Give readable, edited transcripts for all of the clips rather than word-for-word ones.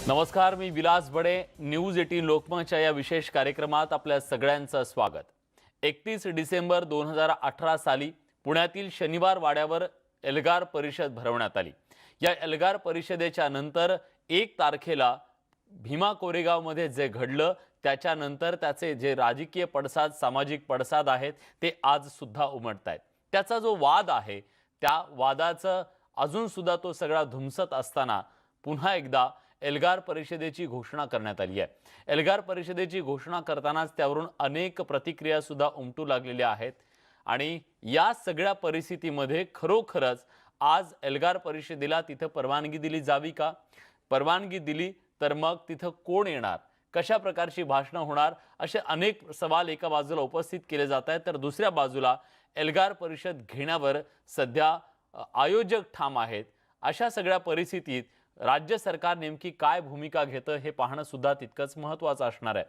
नमस्कार, मी विलास बडे. न्यूज 18 लोकमतच्या या विशेष कार्यक्रमात आपल्या सगळ्यांचं स्वागत. 31 डिसेंबर 2018 साली पुण्यातील शनिवार वाड्यावर एल्गार परिषद भरवण्यात आली. या एल्गार परिषदेच्या नंतर 1 तारखेला भीमा कोरेगावमध्ये जे घडलं त्याच्यानंतर त्याचे जे राजकीय पडसाद, सामाजिक पडसाद आहेत ते आज सुद्धा उमटतायत. त्याचा जो वाद आहे त्या वादाचं अजून सुद्धा तो सगळा धुमसत असताना पुन्हा एकदा एल्गार परिषदेची घोषणा करण्यात आली आहे. एल्गार परिषदेची घोषणा करतानाच त्यावरून अनेक प्रतिक्रिया सुद्धा उमटू लागलेल्या आहेत आणि या सगळ्या परिस्थितीमध्ये खरोखरच आज एल्गार परिषदेला तिथे परवानगी दिली जावी का? परवानगी दिली तर मग तिथे कोण येणार, कशा प्रकारची भाषणं होणार, असे अनेक सवाल एका बाजूला उपस्थित केले जात आहेत, तर दुसऱ्या बाजूला एल्गार परिषद घेण्यावर सध्या आयोजक ठाम आहेत. अशा सगळ्या परिस्थितीत राज्य सरकार नेमकी काय भूमिका घेतं हे पाहणं सुद्धा तितकंच महत्त्वाचं असणार आहे.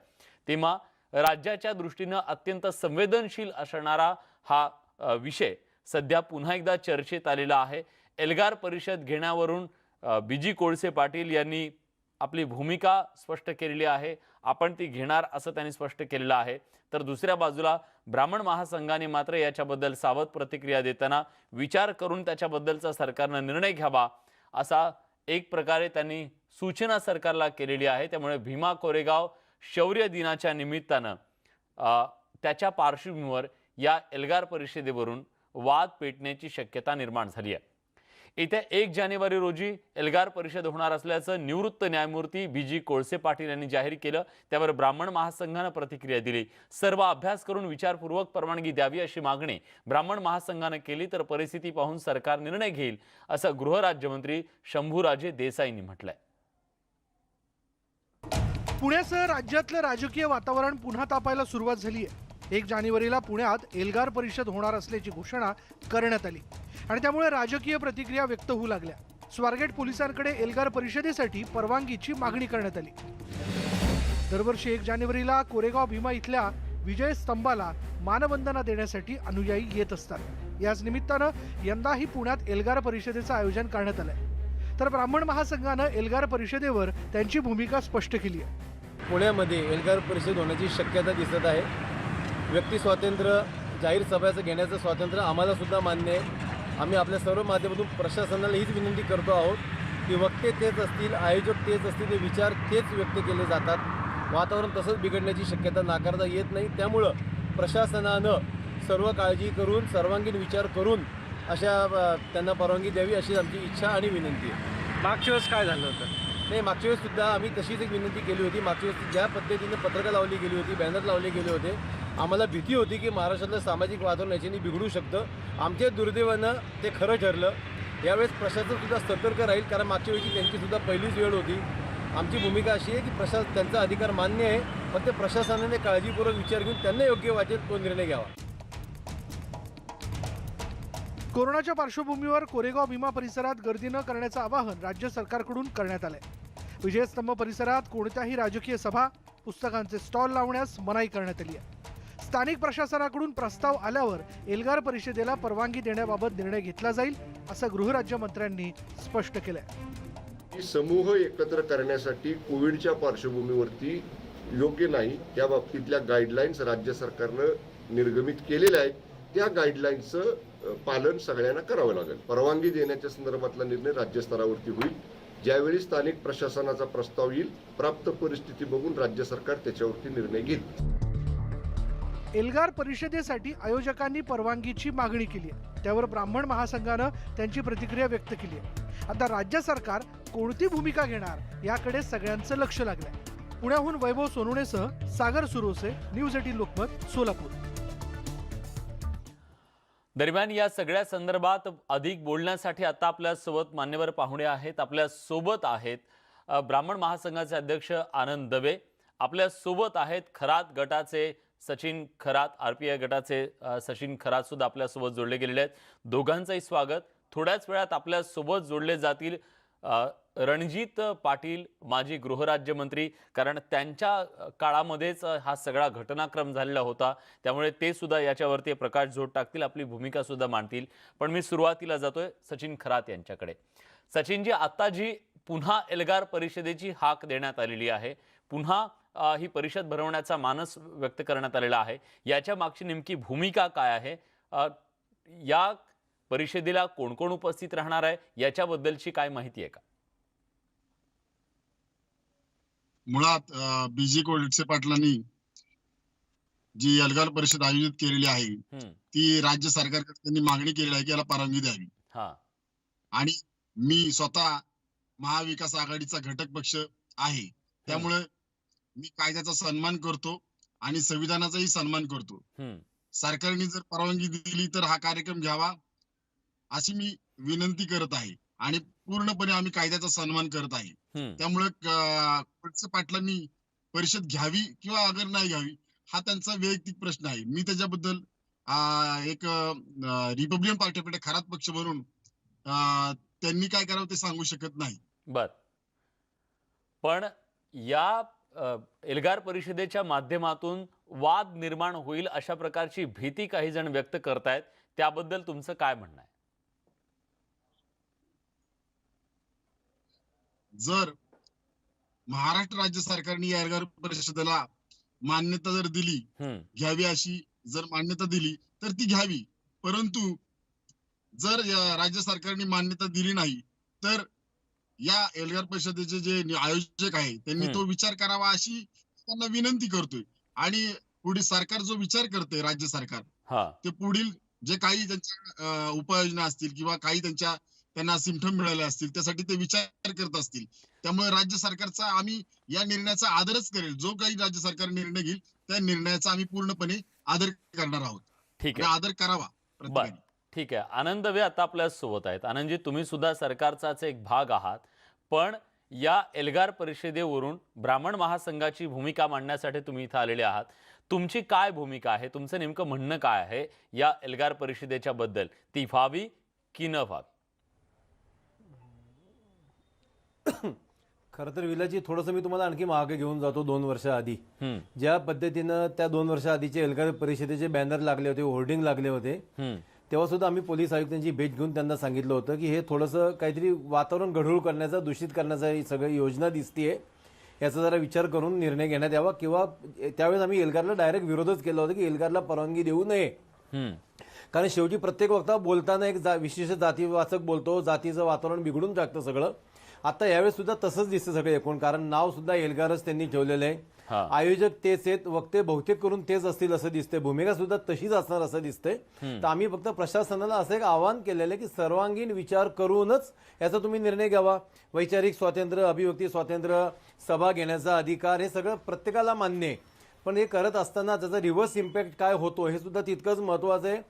तेव्हा राज्याच्या दृष्टीनं अत्यंत संवेदनशील असणारा हा विषय सध्या पुन्हा एकदा चर्चेत आलेला आहे. एल्गार परिषद घेण्यावरून बीजी कोळसे पाटील यांनी आपली भूमिका स्पष्ट केलेली आहे. आपण ती घेणार असं त्यांनी स्पष्ट केलेलं आहे. तर दुसऱ्या बाजूला ब्राह्मण महासंघाने मात्र याच्याबद्दल सावध प्रतिक्रिया देताना विचार करून त्याच्याबद्दलचा सरकारनं निर्णय घ्यावा असा एक प्रकारे त्यांनी सूचना सरकारला केलेली आहे. त्यामुळे भीमा कोरेगाव शौर्य दिनाच्या निमित्तानं त्याच्या पार्श्वभूमीवर या एल्गार परिषदेवरून वाद पेटण्याची शक्यता निर्माण झाली आहे. येत्या 1 जानेवारी रोजी एल्गार परिषद होणार असल्याचं निवृत्त न्यायमूर्ती बीजी कोळसे पाटील यांनी जाहीर केलं. त्यावर ब्राह्मण महासंघानं प्रतिक्रिया दिली. सर्व अभ्यास करून विचारपूर्वक परवानगी द्यावी अशी मागणी ब्राह्मण महासंघानं केली तर परिस्थिती पाहून सरकार निर्णय घेईल असं गृहराज्यमंत्री शंभूराजे देसाईंनी म्हटलंय. पुण्यासह राज्यातलं राजकीय वातावरण पुन्हा तापायला सुरुवात झाली आहे. 1 जानेवारीला पुण्यात एल्गार परिषद होणार असल्याची घोषणा करण्यात आली आणि त्यामुळे राजकीय प्रतिक्रिया व्यक्त होऊ लागल्या. स्वारगेट पोलिसांकडे एल्गार परिषदेसाठी परवानगीची मागणी करण्यात आली. दरवर्षी 1 जानेवारीला कोरेगाव भीमा इथल्या विजय स्तंभाला मानवंदना देण्यासाठी अनुयायी येत असतात. याच निमित्तानं यंदाही पुण्यात एल्गार परिषदेचं आयोजन करण्यात आलंय. तर ब्राह्मण महासंघानं एल्गार परिषदेवर त्यांची भूमिका स्पष्ट केली आहे. पुण्यामध्ये एल्गार परिषद होण्याची शक्यता दिसत आहे. व्यक्ती स्वातंत्र्य, जाहीर सभेचं घेण्याचं स्वातंत्र्य आम्हाला सुद्धा मान्य आहे. आम्ही आपल्या सर्व माध्यमातून प्रशासनाला हीच विनंती करतो आहोत की वक्ते तेच असतील, आयोजक तेच असतील, ते विचार तेच व्यक्त केले जातात. वातावरण तसंच बिघडण्याची शक्यता नाकारता येत नाही. त्यामुळं प्रशासनानं सर्व काळजी करून, सर्वांगीण विचार करून अशा त्यांना परवानगी द्यावी अशी आमची इच्छा आणि विनंती आहे. मागच्या वेळेस काय झालं होतं? नाही, मागच्या वेळेस सुद्धा आम्ही तशीच एक विनंती केली होती. मागच्या वेळेस ज्या पद्धतीने पत्रकं लावली गेली होती, बॅनर लावले गेले होते, आम्हाला भीती होती की महाराष्ट्रातलं सामाजिक वातावरण याच्याने बिघडू शकतं. आमच्या दुर्दैवानं ते खरं ठरलं. यावेळेस प्रशासनसुद्धा सतर्क राहील, कारण मागच्या वेळी त्यांचीसुद्धा पहिलीच वेळ होती. आमची भूमिका अशी आहे की त्यांचा अधिकार मान्य आहे, पण ते प्रशासनाने काळजीपूर्वक विचार घेऊन त्यांना योग्य वाटेल तो निर्णय घ्यावा. कोरोनाच्या पार्श्वभूमीवर कोरेगाव भीमा परिसरात गर्दी न करण्याचं आवाहन राज्य सरकारकडून करण्यात आलंय. विजयस्तंभ परिसरात कोणत्याही राजकीय सभा, पुस्तकांचे स्टॉल लावण्यास मनाई करण्यात आली आहे. स्थानिक प्रशासनाकडून प्रस्ताव आल्यावर एल्गार परिषदेला परवानगी देण्याबाबत निर्णय घेतला जाईल असं गृहराज्यमंत्र्यांनी स्पष्ट केलंय. समूह एकत्र करण्यासाठी कोविडच्या पार्श्वभूमीवरती योग्य नाही, त्या बाबतीतल्या गाईडलाईन्स राज्य सरकारनं निर्गमित केलेल्या आहेत. त्या गाईडलाईन्सचं पालन सगळ्यांना करावं लागेल. परवानगी देण्याच्या संदर्भातला निर्णय राज्यस्तरावरती होईल. ज्यावेळी स्थानिक प्रशासनाचा प्रस्ताव येईल, प्राप्त परिस्थिती बघून राज्य सरकार त्याच्यावरती निर्णय घेईल. एल्गार परिषदेसाठी आयोजकांनी परवानगीची मागणी केली आहे. त्यावर ब्राह्मण महासंघानं त्यांची प्रतिक्रिया व्यक्त केली आहे. आता राज्य सरकार कोणती भूमिका घेणार याकडे सगळ्यांचं लक्ष लागलंय. पुण्याहून वैभव सोनवणेसह सागर सुरोसे, न्यूज 18 लोकमत, सोलापूर. दरम्यान या सगळ्या संदर्भात अधिक बोलण्यासाठी आता आपल्या सोबत मान्यवर पाहुणे आहेत. आपल्या सोबत आहेत ब्राह्मण महासंघाचे अध्यक्ष आनंद दवे, आपल्या सोबत आहेत खरात गटाचे सचिन खरात, आरपीआय गटाचे सचिन खरात सुद्धा आपल्या सोबत जोडले गेलेले आहेत. दोघांचंही स्वागत. थोड्याच वेळात आपल्या सोबत जोडले जातील रणजित पाटील, माजी गृहराज्यमंत्री, कारण त्यांच्या काळामध्येच हा सगळा घटनाक्रम झालेला होता, त्यामुळे ते सुद्धा याच्यावरती प्रकाशझोत टाकतील, आपली भूमिका सुद्धा मांडतील. पण मी सुरुवातीला जातोय सचिन खरात यांच्याकडे. सचिनजी, आता जी पुन्हा एल्गार परिषदेची हाक देण्यात आलेली आहे, पुन्हा ही परिषद भरवण्याचा मानस व्यक्त करण्यात आलेला आहे. याच्या मागची नेमकी भूमिका काय आहे, या परिषदेला कोण कोण उपस्थित राहणार आहे, याच्याबद्दलची काय माहिती आहे का? मुळात बीजे कोळसे पाटलांनी जी एल्गार परिषद आयोजित केलेली आहे ती राज्य सरकारकडे त्यांनी मागणी केलेली आहे की याला परवानगी द्यावी. आणि मी स्वतः महाविकास आघाडीचा घटक पक्ष आहे, त्यामुळे मी कायद्याचा सन्मान करतो आणि संविधानाचाही सन्मान करतो. सरकारने जर परवानगी दिली तर हा कार्यक्रम घ्यावा अशी मी विनंती करत आहे आणि पूर्णपणे आम्ही कायद्याचा सन्मान करत आहे. त्यामुळे कोळसे पाटलांनी परिषद घ्यावी किंवा अगर नाही घ्यावी हा त्यांचा वैयक्तिक प्रश्न आहे. मी त्याच्याबद्दल एक रिपब्लिकन पार्टीकडे खरात पक्ष म्हणून त्यांनी काय करावं ते सांगू शकत नाही. बर, पण या एल्गार परिषदेच्या माध्यमातून वाद निर्माण होईल अशा प्रकारची भीती काही जण व्यक्त करतायत, त्याबद्दल तुमचं काय म्हणणं आहे? जर महाराष्ट्र राज्य सरकारने या एल्गार परिषदेला मान्यता जर दिली, घ्यावी अशी जर मान्यता दिली तर ती घ्यावी. परंतु जर राज्य सरकारने मान्यता दिली नाही तर या एल्गार परिषदेचे जे आयोजक आहे त्यांनी तो विचार करावा अशी त्यांना विनंती करतोय. आणि पुढे सरकार जो विचार करते, राज्य सरकार, ते पुढील जे काही त्यांच्या उपाययोजना असतील किंवा काही त्यांना सिम्पटम मिळाले असतील त्यासाठी ते विचार करत असतील. त्यामुळे राज्य सरकारचा आम्ही या निर्णयाचा आदरच करेल. जो काही राज्य सरकार निर्णय घेईल त्या निर्णयाचा आम्ही पूर्णपणे आदर करणार आहोत. ठीक आहे, आदर करावा प्रत्येकाने. ठीक आहे. आनंद वे आता आपल्या सोबत आहेत. आनंदजी, तुम्ही सुद्धा सरकारचाच एक भाग आहात, पण या एल्गार परिषदेवरून ब्राह्मण महासंघाची भूमिका मांडण्यासाठी तुम्ही इथं आलेले आहात. तुमची काय भूमिका आहे, तुमचं नेमकं म्हणणं काय आहे या एल्गार परिषदेच्या बद्दल? ती व्हावी की न व्हावी? खरं तर विलाजी, थोडंसं मी तुम्हाला आणखी मागे घेऊन जातो. 2 वर्ष आधी ज्या पद्धतीनं त्या 2 वर्ष आधीचे एल्गार परिषदेचे बॅनर लागले होते, होर्डिंग लागले होते, तेव्हा सुद्धा आम्ही पोलीस आयुक्तांची भेट घेऊन त्यांना सांगितलं होतं की हे थोडंसं काहीतरी वातावरण गढूळ करण्याचा, दूषित करण्याचा ही सगळी योजना दिसतीये, याचा जरा विचार करून निर्णय घेण्यात यावा. किंवा त्यावेळेस आम्ही एल्गारला डायरेक्ट विरोधच केला होता की एल्गारला परवानगी देऊ नये. कारण शेवटी प्रत्येक वक्ता बोलताना एक विशिष्ट जातीवाचक बोलतो, जातीचं वातावरण बिघडून टाकतं सगळं. आता यावेळेस सुद्धा तसंच दिसतं सगळे एकूण, कारण नाव सुद्धा एल्गारच त्यांनी ठेवलेलं आहे. आयोजक तेच आहेत, वक्ते बहुतेक करून तेच असतील असं दिसतंय, भूमिका सुद्धा तशीच असणार असं दिसतंय. तर आम्ही फक्त प्रशासनाला असं एक आवाहन केलेलं आहे की सर्वांगीण विचार करूनच याचा तुम्ही निर्णय घ्यावा. वैचारिक स्वातंत्र्य, अभिव्यक्ती स्वातंत्र्य, सभा घेण्याचा अधिकार, हे सगळं प्रत्येकाला मान्य आहे. पण हे करत असताना त्याचा रिव्हर्स इम्पॅक्ट काय होतो हे सुद्धा तितकंच महत्त्वाचं आहे.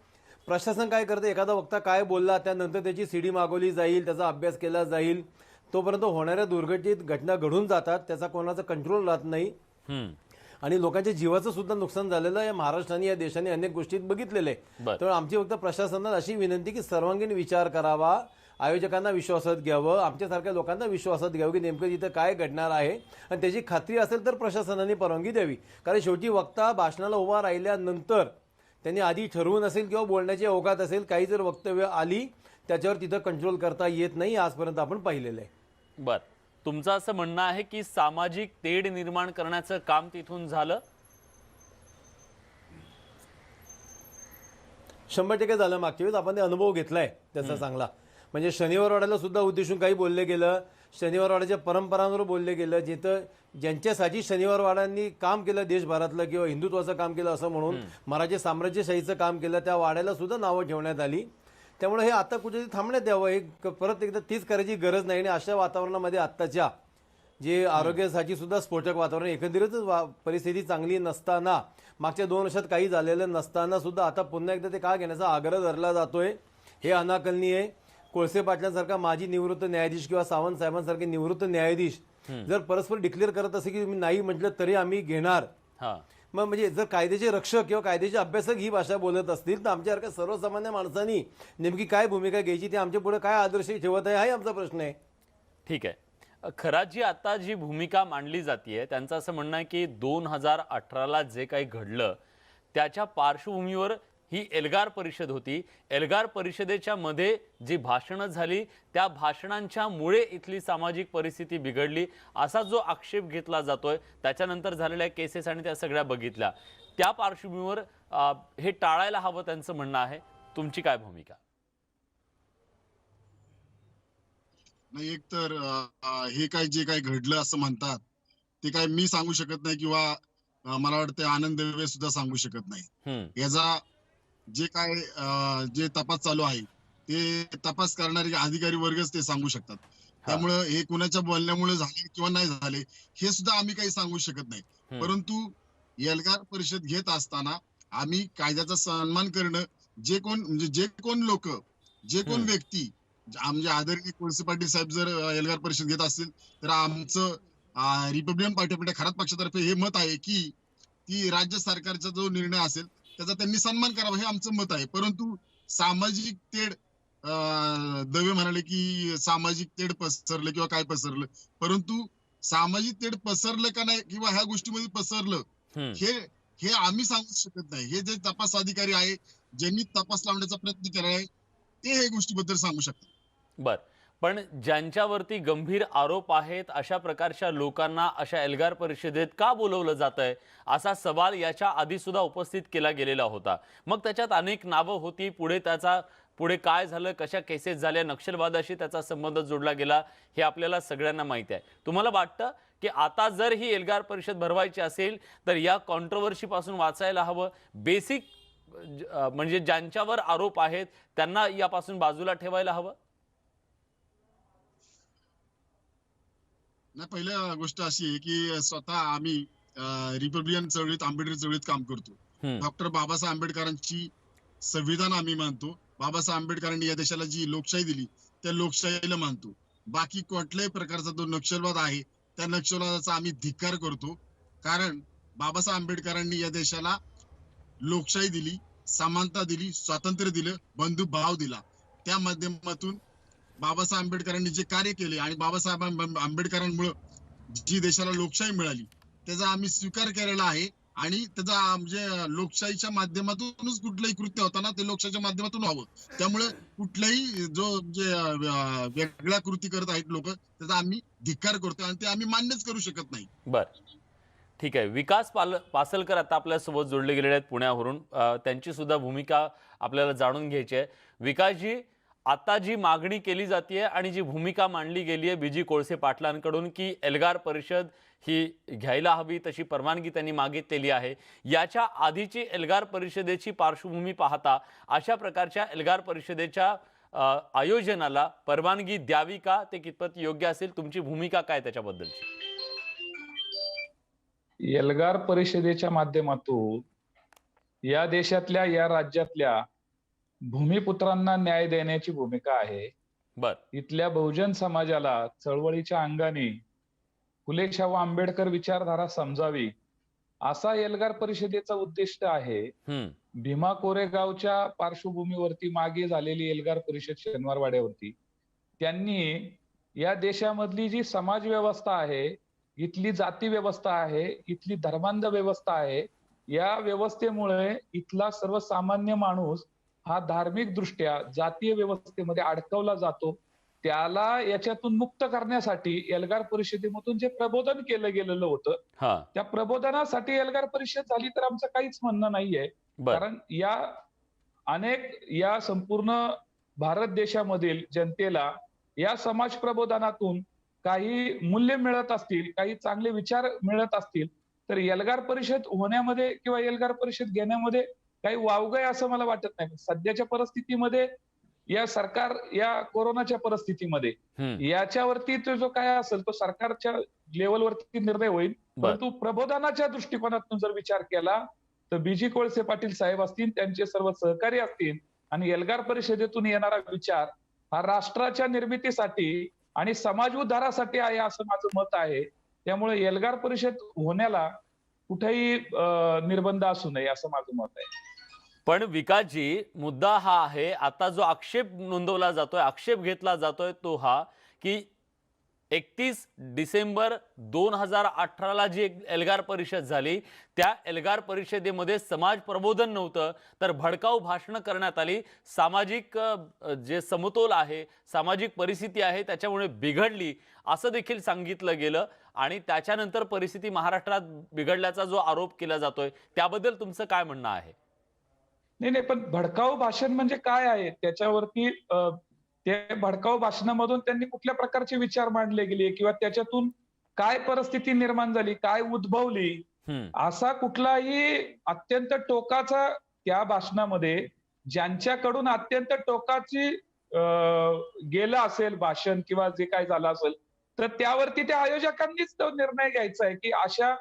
प्रशासन काय करतं, एखादा वक्ता काय बोलला त्यानंतर त्याची सीडी मागवली जाईल, त्याचा अभ्यास केला जाईल, तोपर्यंत होणाऱ्या दुर्घटनेत घटना घडून जातात, त्याचा कोणाचा कंट्रोल राहत नाही आणि लोकांच्या जीवाचं सुद्धा नुकसान झालेलं आहे. महाराष्ट्राने, या देशाने अनेक गोष्टीत बघितलेलं आहे. त्यामुळे आमची फक्त प्रशासनाला अशी विनंती की सर्वांगीण विचार करावा, आयोजकांना विश्वासात घ्यावं, आमच्यासारख्या लोकांना विश्वासात घ्यावं की नेमकं तिथं काय घडणार आहे आणि त्याची खात्री असेल तर प्रशासनाने परवानगी द्यावी. कारण शेवटी वक्ता भाषणाला उभा राहिल्यानंतर त्यांनी आधी ठरवून असेल किंवा बोलण्याची अवकात असेल, काही जर वक्तव्य आली त्याच्यावर तिथं कंट्रोल करता येत नाही, आजपर्यंत आपण पाहिलेलं आहे. बर, तुमचं असं म्हणणं आहे की सामाजिक तेढ निर्माण करण्याचं काम तिथून झालं? 100% झालं. मागच्या वेळेस आपण ते अनुभव घेतलाय त्याचा चांगला. म्हणजे शनिवार वाड्याला सुद्धा उद्देशून काही बोलले गेलं, शनिवार वाड्याच्या परंपरांवर बोलले गेलं, जिथं ज्यांच्यासाठी शनिवार वाड्यांनी काम केलं देशभरातलं किंवा हिंदुत्वाचं काम केलं असं म्हणून मराठी साम्राज्यशाहीचं काम केलं, त्या वाड्याला सुद्धा नावं ठेवण्यात आली. त्यामुळे हे आता कुठेतरी थांबण्यात यावं, हे परत एकदा तीच करायची गरज नाही. आणि अशा वातावरणामध्ये आत्ताच्या जे आरोग्यासाठी सुद्धा स्फोटक वातावरण, एकंदरीतच परिस्थिती चांगली नसताना, मागच्या 2 वर्षात काही झालेलं नसताना सुद्धा आता पुन्हा एकदा ते का घेण्याचा आग्रह धरला जातोय, हे अनाकलनीय आहे. कोळसे पाटलांसारखा माजी निवृत्त न्यायाधीश किंवा सावंत साहेबांसारखे निवृत्त न्यायाधीश जर परस्पर डिक्लेअर करत असे की तुम्ही नाही म्हटलं तरी आम्ही घेणार, मग म्हणजे जर कायद्याचे रक्षक किंवा कायद्याचे अभ्यासक ही भाषा बोलत असतील तर आमच्यासारख्या सर्वसामान्य माणसांनी नेमकी काय भूमिका घ्यायची, ते आमच्या पुढे काय आदर्श ठेवत आहे, हा आमचा प्रश्न आहे. ठीक आहे. खरात आता जी भूमिका मांडली जाते त्यांचं असं म्हणणं आहे की 2018ला जे काही घडलं त्याच्या पार्श्वभूमीवर ही एल्गार परिषद होती. एल्गार परिषदेच्या मध्ये जी भाषणं झाली त्या भाषणांच्या मुळे इथली सामाजिक परिस्थिती बिघडली असा जो आक्षेप घेतला जातोय. त्याच्यानंतर झालेल्या केसेस आणि त्या सगळ्या बघितल्या. त्या पार्श्वभूमीवर हे टाळायला हवं त्यांचं म्हणणं आहे. तुमची काय भूमिका? नाही, एक तर हे काय जे काय घडलं असं म्हणतात ते काय मी सांगू शकत नाही किंवा मला वाटतं आनंद दवे सुद्धा सांगू शकत नाही. याचा जे काय जे तपास चालू आहे ते तपास करणारे अधिकारी वर्गच ते सांगू शकतात. त्यामुळे हे कुणाच्या बोलण्यामुळे झाले किंवा नाही झाले हे सुद्धा आम्ही काही सांगू शकत नाही. परंतु एल्गार परिषद घेत असताना आम्ही कायद्याचा सन्मान करणं, जे कोण लोक, जे कोण व्यक्ती, आमचे आदरणीय कोळसे पाटील साहेब जर एल्गार परिषद घेत असतील तर आमचं रिपब्लिकन पार्टी खरात पक्षातर्फे हे मत आहे की राज्य सरकारचा जो निर्णय असेल त्याचा त्यांनी सन्मान करावा हे आमचं मत आहे. परंतु सामाजिक तेढ, दवे म्हणाले की सामाजिक तेढ पसरलं किंवा काय पसरलं, परंतु सामाजिक तेढ पसरलं का नाही किंवा ह्या गोष्टीमध्ये पसरलं हे आम्ही सांगू शकत नाही. हे जे तपास अधिकारी आहे, ज्यांनी तपास लावण्याचा प्रयत्न केला आहे, ते हे गोष्टीबद्दल सांगू शकतात. बर, पण ज्यांच्यावरती गंभीर आरोप आहेत अशा प्रकारच्या लोकांना अशा एल्गार परिषदेत का बोलवलं जातंय असा सवाल याच्या आधी सुद्धा उपस्थित केला गेलेला होता. मग त्याच्यात अनेक नावं होती. पुढे काय झालं, कशा केसेस झाल्या, नक्षलवादाशी त्याचा संबंध जोडला गेला हे आपल्याला सगळ्यांना माहिती आहे. तुम्हाला वाटतं की आता जर ही एल्गार परिषद भरवायची असेल तर या कॉन्ट्रोवर्सी पासून वाचायला हवं? बेसिक म्हणजे ज्यांच्यावर आरोप आहेत त्यांना यापासून बाजूला ठेवायला हवं? नाही, पहिल्या गोष्ट अशी आहे की स्वतः आम्ही रिपब्लिकन चळवळीत, आंबेडकर चळवळीत काम करतो. डॉक्टर बाबासाहेब आंबेडकरांची संविधान आम्ही मानतो. बाबासाहेब आंबेडकरांनी या देशाला जी लोकशाही दिली त्या लोकशाहीला मानतो. बाकी कुठल्याही प्रकारचा जो नक्षलवाद आहे त्या नक्षलवादाचा आम्ही धिक्कार करतो. कारण बाबासाहेब आंबेडकरांनी या देशाला लोकशाही दिली, समानता दिली, स्वातंत्र्य दिलं, बंधुभाव दिला. त्या माध्यमातून बाबासाहेब आंबेडकरांनी जे कार्य केले आणि बाबासाहेब आंबेडकरांमुळे जी देशाला लोकशाही मिळाली त्याचा आम्ही स्वीकार केलेला आहे. आणि त्याचा म्हणजे लोकशाहीच्या माध्यमातूनच कुठलंही कृत्य होताना ते लोकशाहीच्या माध्यमातून व्हावं. त्यामुळे कुठल्याही जो जे वेगळ्या कृती करत आहेत लोक त्याचा आम्ही धिक्कार करतो आणि ते आम्ही मान्यच करू शकत नाही. बर, ठीक आहे. विकास पासलकर आता आपल्यासोबत जोडले गेलेले आहेत पुण्यावरून. त्यांची सुद्धा भूमिका आपल्याला जाणून घ्यायची आहे. विकासजी, आता जी मागणी केली जाते आणि जी भूमिका मांडली गेली आहे बीजी कोळसे पाटलांकडून की एल्गार परिषद ही घ्यायला हवी तशी परवानगी त्यांनी मागितलेली आहे, याच्या आधीची एल्गार परिषदेची पार्श्वभूमी पाहता अशा प्रकारच्या एल्गार परिषदेच्या आयोजनाला परवानगी द्यावी का? ते कितपत योग्य असेल? तुमची भूमिका काय त्याच्याबद्दलची? एल्गार परिषदेच्या माध्यमातून या देशातल्या, या राज्यातल्या भूमिपुत्रांना न्याय देण्याची भूमिका आहे. बर, इथल्या बहुजन समाजाला चळवळीच्या अंगाने फुले शाहू आंबेडकर विचारधारा समजावी असा एल्गार परिषदेचा उद्दिष्ट आहे. भीमा कोरेगावच्या पार्श्वभूमीवरती मागे झालेली एल्गार परिषद शनिवारवाड्यावरती त्यांनी या देशामधली जी समाज व्यवस्था आहे, इथली जाती व्यवस्था आहे, इथली धर्मांध व्यवस्था आहे, या व्यवस्थेमुळे इथला सर्वसामान्य माणूस हा धार्मिक दृष्ट्या जातीय व्यवस्थेमध्ये अडकवला जातो. त्याला याच्यातून मुक्त करण्यासाठी एल्गार परिषदेमधून जे प्रबोधन केलं गेलेलं होतं त्या प्रबोधनासाठी एल्गार परिषद झाली तर आमचं काहीच म्हणणं नाहीये. कारण या संपूर्ण भारत देशामधील जनतेला या समाज प्रबोधनातून काही मूल्य मिळत असतील, काही चांगले विचार मिळत असतील तर एल्गार परिषद होण्यामध्ये किंवा एल्गार परिषद घेण्यामध्ये काही वावगं आहे असं मला वाटत नाही. सध्याच्या परिस्थितीमध्ये या कोरोनाच्या परिस्थितीमध्ये याच्यावरती तो जो काय असेल तो सरकारच्या लेवलवरती निर्णय होईल. परंतु प्रबोधनाच्या दृष्टिकोनातून जर विचार केला तर बीजी कोळसे पाटील साहेब असतील, त्यांचे सर्व सहकारी असतील आणि एल्गार परिषदेतून येणारा विचार हा राष्ट्राच्या निर्मितीसाठी आणि समाज उद्धारासाठी आहे असं माझं मत आहे. त्यामुळे एल्गार परिषद होण्याला कुठेही निर्बंध असू नये असं माझं मत आहे. पण विकासजी, मुद्दा हा आहे, आता जो आक्षेप नोंदवला जातोय, आक्षेप घेतला जातोय तो हा की 31 डिसेंबर 2018ला जी एक एल्गार परिषद झाली, त्या एल्गार परिषदेमध्ये समाज प्रबोधन नव्हतं, तर भडकाऊ भाषणं करण्यात आली. सामाजिक जे समतोल आहे, सामाजिक परिस्थिती आहे त्याच्यामुळे बिघडली असं देखील सांगितलं गेलं आणि त्याच्यानंतर परिस्थिती महाराष्ट्रात बिघडल्याचा जो आरोप केला जातोय त्याबद्दल तुमचं काय म्हणणं आहे? नाही, पण भडकाऊ भाषण म्हणजे काय आहे त्याच्यावरती ते भडकाऊ भाषणामधून त्यांनी कुठल्या प्रकारचे विचार मांडले गेले किंवा त्याच्यातून काय परिस्थिती निर्माण झाली, काय उद्भवली, असा कुठलाही अत्यंत टोकाचा त्या भाषणामध्ये ज्यांच्याकडून अत्यंत टोकाची गेलं असेल भाषण किंवा जे काय झालं असेल, तर त्यावरती त्या आयोजकांनीच तो निर्णय घ्यायचा आहे की अशा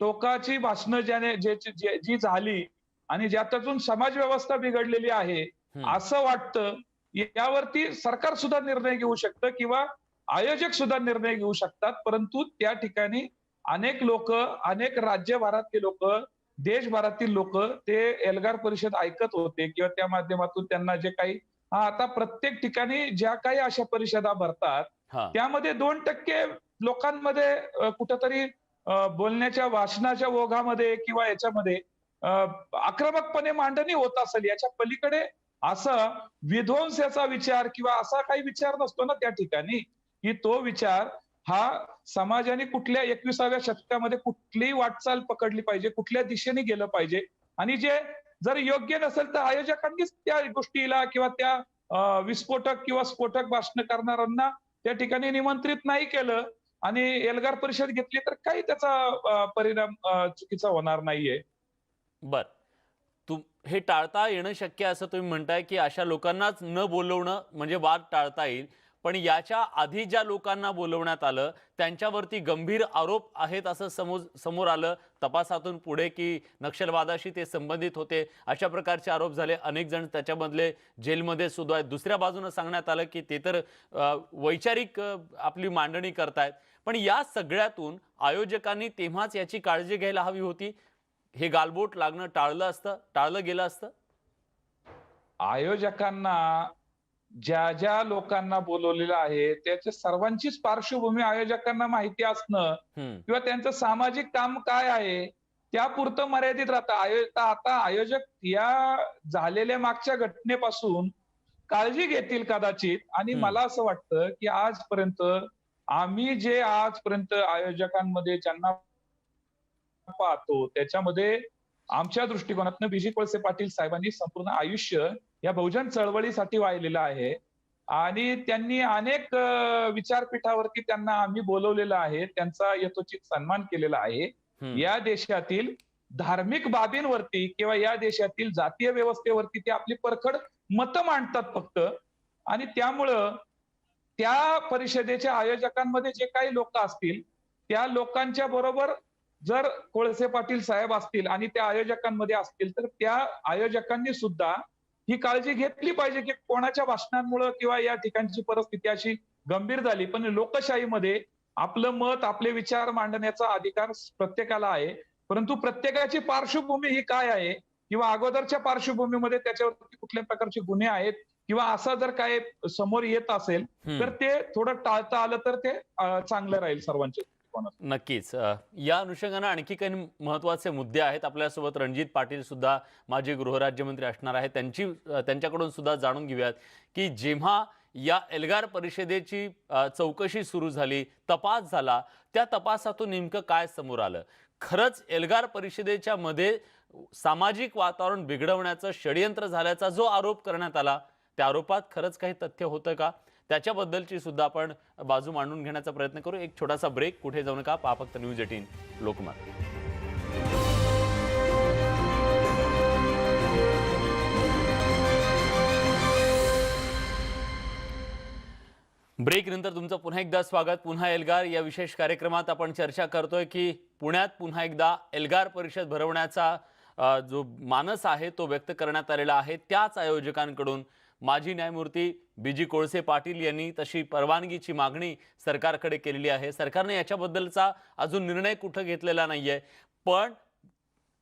टोकाची भाषणं जी झाली आणि ज्यातून समाज व्यवस्था बिघडलेली आहे असं वाटतं, यावरती सरकार सुद्धा निर्णय घेऊ शकतं किंवा आयोजक सुद्धा निर्णय घेऊ शकतात. परंतु त्या ठिकाणी अनेक लोक, अनेक राज्यभरातले लोक, देशभरातील लोक ते एल्गार परिषद ऐकत होते किंवा त्या माध्यमातून त्यांना जे काही आता प्रत्येक ठिकाणी ज्या काही अशा परिषदा भरतात त्यामध्ये 2% लोकांमध्ये कुठंतरी बोलण्याच्या भाषणाच्या ओघामध्ये किंवा याच्यामध्ये आक्रमकपणे मांडणी होत असेल. याच्या पलीकडे असं विध्वंसाचा विचार किंवा असा काही विचार नसतो ना त्या ठिकाणी, की तो विचार हा समाजाने कुठल्या 21व्या शतकामध्ये कुठलीही वाटचाल पकडली पाहिजे, कुठल्या दिशेने गेलं पाहिजे आणि जे जर योग्य नसेल तर आयोजकांनीच त्या गोष्टीला किंवा त्या विस्फोटक किंवा स्फोटक भाषण करणाऱ्यांना त्या ठिकाणी निमंत्रित नाही केलं आणि एल्गार परिषद घेतली तर काही त्याचा परिणाम चुकीचा होणार नाहीये. बर, हे टाळता येणं शक्य असं तुम्ही म्हणताय की अशा लोकांनाच न बोलवणं म्हणजे वाद टाळता येईल, पण याच्या आधी ज्या लोकांना बोलवण्यात आलं त्यांच्यावरती गंभीर आरोप आहेत असं समोर आलं तपासातून पुढे की नक्षलवादाशी ते संबंधित होते, अशा प्रकारचे आरोप झाले. अनेक जण त्याच्यामधले जेलमध्ये सुद्धा आहेत. दुसऱ्या बाजूने सांगण्यात आलं की ते तर वैचारिक आपली मांडणी करतायत. पण या सगळ्यातून आयोजकांनी तेव्हाच याची काळजी घ्यायला हवी होती. हे गालबोट लागणं टाळलं गेलं असतं. आयोजकांना ज्या लोकांना बोलवलेलं आहे त्याच्या सर्वांचीच पार्श्वभूमी आयोजकांना माहिती असणं किंवा त्यांचं सामाजिक काम काय आहे त्यापुरतं मर्यादित राहतं. आता आयोजक या झालेल्या मागच्या घटनेपासून काळजी घेतील कदाचित आणि मला असं वाटतं की आजपर्यंत आयोजकांमध्ये ज्यांना पाहतो त्याच्यामध्ये आमच्या दृष्टिकोनातून बीजी कोळसे पाटील साहेबांनी संपूर्ण आयुष्य या बहुजन चळवळीसाठी वाहिलेलं आहे आणि त्यांनी अनेक विचारपीठावरती त्यांना आम्ही बोलवलेलं आहे, त्यांचा यथोचित सन्मान केलेला आहे. या देशातील धार्मिक बाबींवरती किंवा या देशातील जातीय व्यवस्थेवरती ते आपली परखड मतं मांडतात फक्त आणि त्यामुळं त्या परिषदेच्या आयोजकांमध्ये जे काही लोक असतील त्या लोकांच्या बरोबर जर कोळसे पाटील साहेब असतील आणि त्या आयोजकांमध्ये असतील तर त्या आयोजकांनी सुद्धा ही काळजी घेतली पाहिजे की कोणाच्या भाषणांमुळे किंवा या ठिकाणची परिस्थिती अशी गंभीर झाली. पण लोकशाहीमध्ये आपलं मत, आपले विचार मांडण्याचा अधिकार प्रत्येकाला आहे, परंतु प्रत्येकाची पार्श्वभूमी ही काय आहे किंवा अगोदरच्या पार्श्वभूमीमध्ये त्याच्यावरती कुठल्या प्रकारचे गुन्हे आहेत किंवा असं जर काय समोर येत असेल तर ते थोडं टाळता आलं तर ते चांगलं राहील सर्वांचे. नक्कीच. या अनुषंगाने आणखी काही महत्त्वाचे मुद्दे आहेत. आपल्यासोबत रणजित पाटील सुद्धा माजी गृहराज्यमंत्री असणार आहेत. त्यांच्याकडून सुद्धा जाणून घेऊयात की जेव्हा या एल्गार परिषदेची चौकशी सुरू झाली, तपास झाला, त्या तपासातून नेमकं काय समोर आलं? खरंच एल्गार परिषदेच्या मध्ये सामाजिक वातावरण बिघडवण्याचं षडयंत्र झाल्याचा जो आरोप करण्यात आला त्या आरोपात खरंच काही तथ्य होतं का? त्याच्याबद्दलची सुद्धा आपण बाजू मांडून घेण्याचा प्रयत्न करू. एक छोटासा ब्रेक, कुठे जाऊ नका, पहा फक्त न्यूज 18 लोकमत. ब्रेक नंतर तुमचं पुन्हा एकदा स्वागत. पुन्हा एल्गार या विशेष कार्यक्रमात आपण चर्चा करतोय की पुण्यात पुन्हा एकदा एल्गार परिषद भरवण्याचा जो मानस आहे तो व्यक्त करण्यात आलेला आहे. त्याच आयोजकांकडून माजी न्यायमूर्ती बीजी कोळसे पाटील यांनी तशी परवानगीची मागणी सरकारकडे केलेली आहे. सरकारने याच्याबद्दलचा अजून निर्णय कुठं घेतलेला नाहीये, पण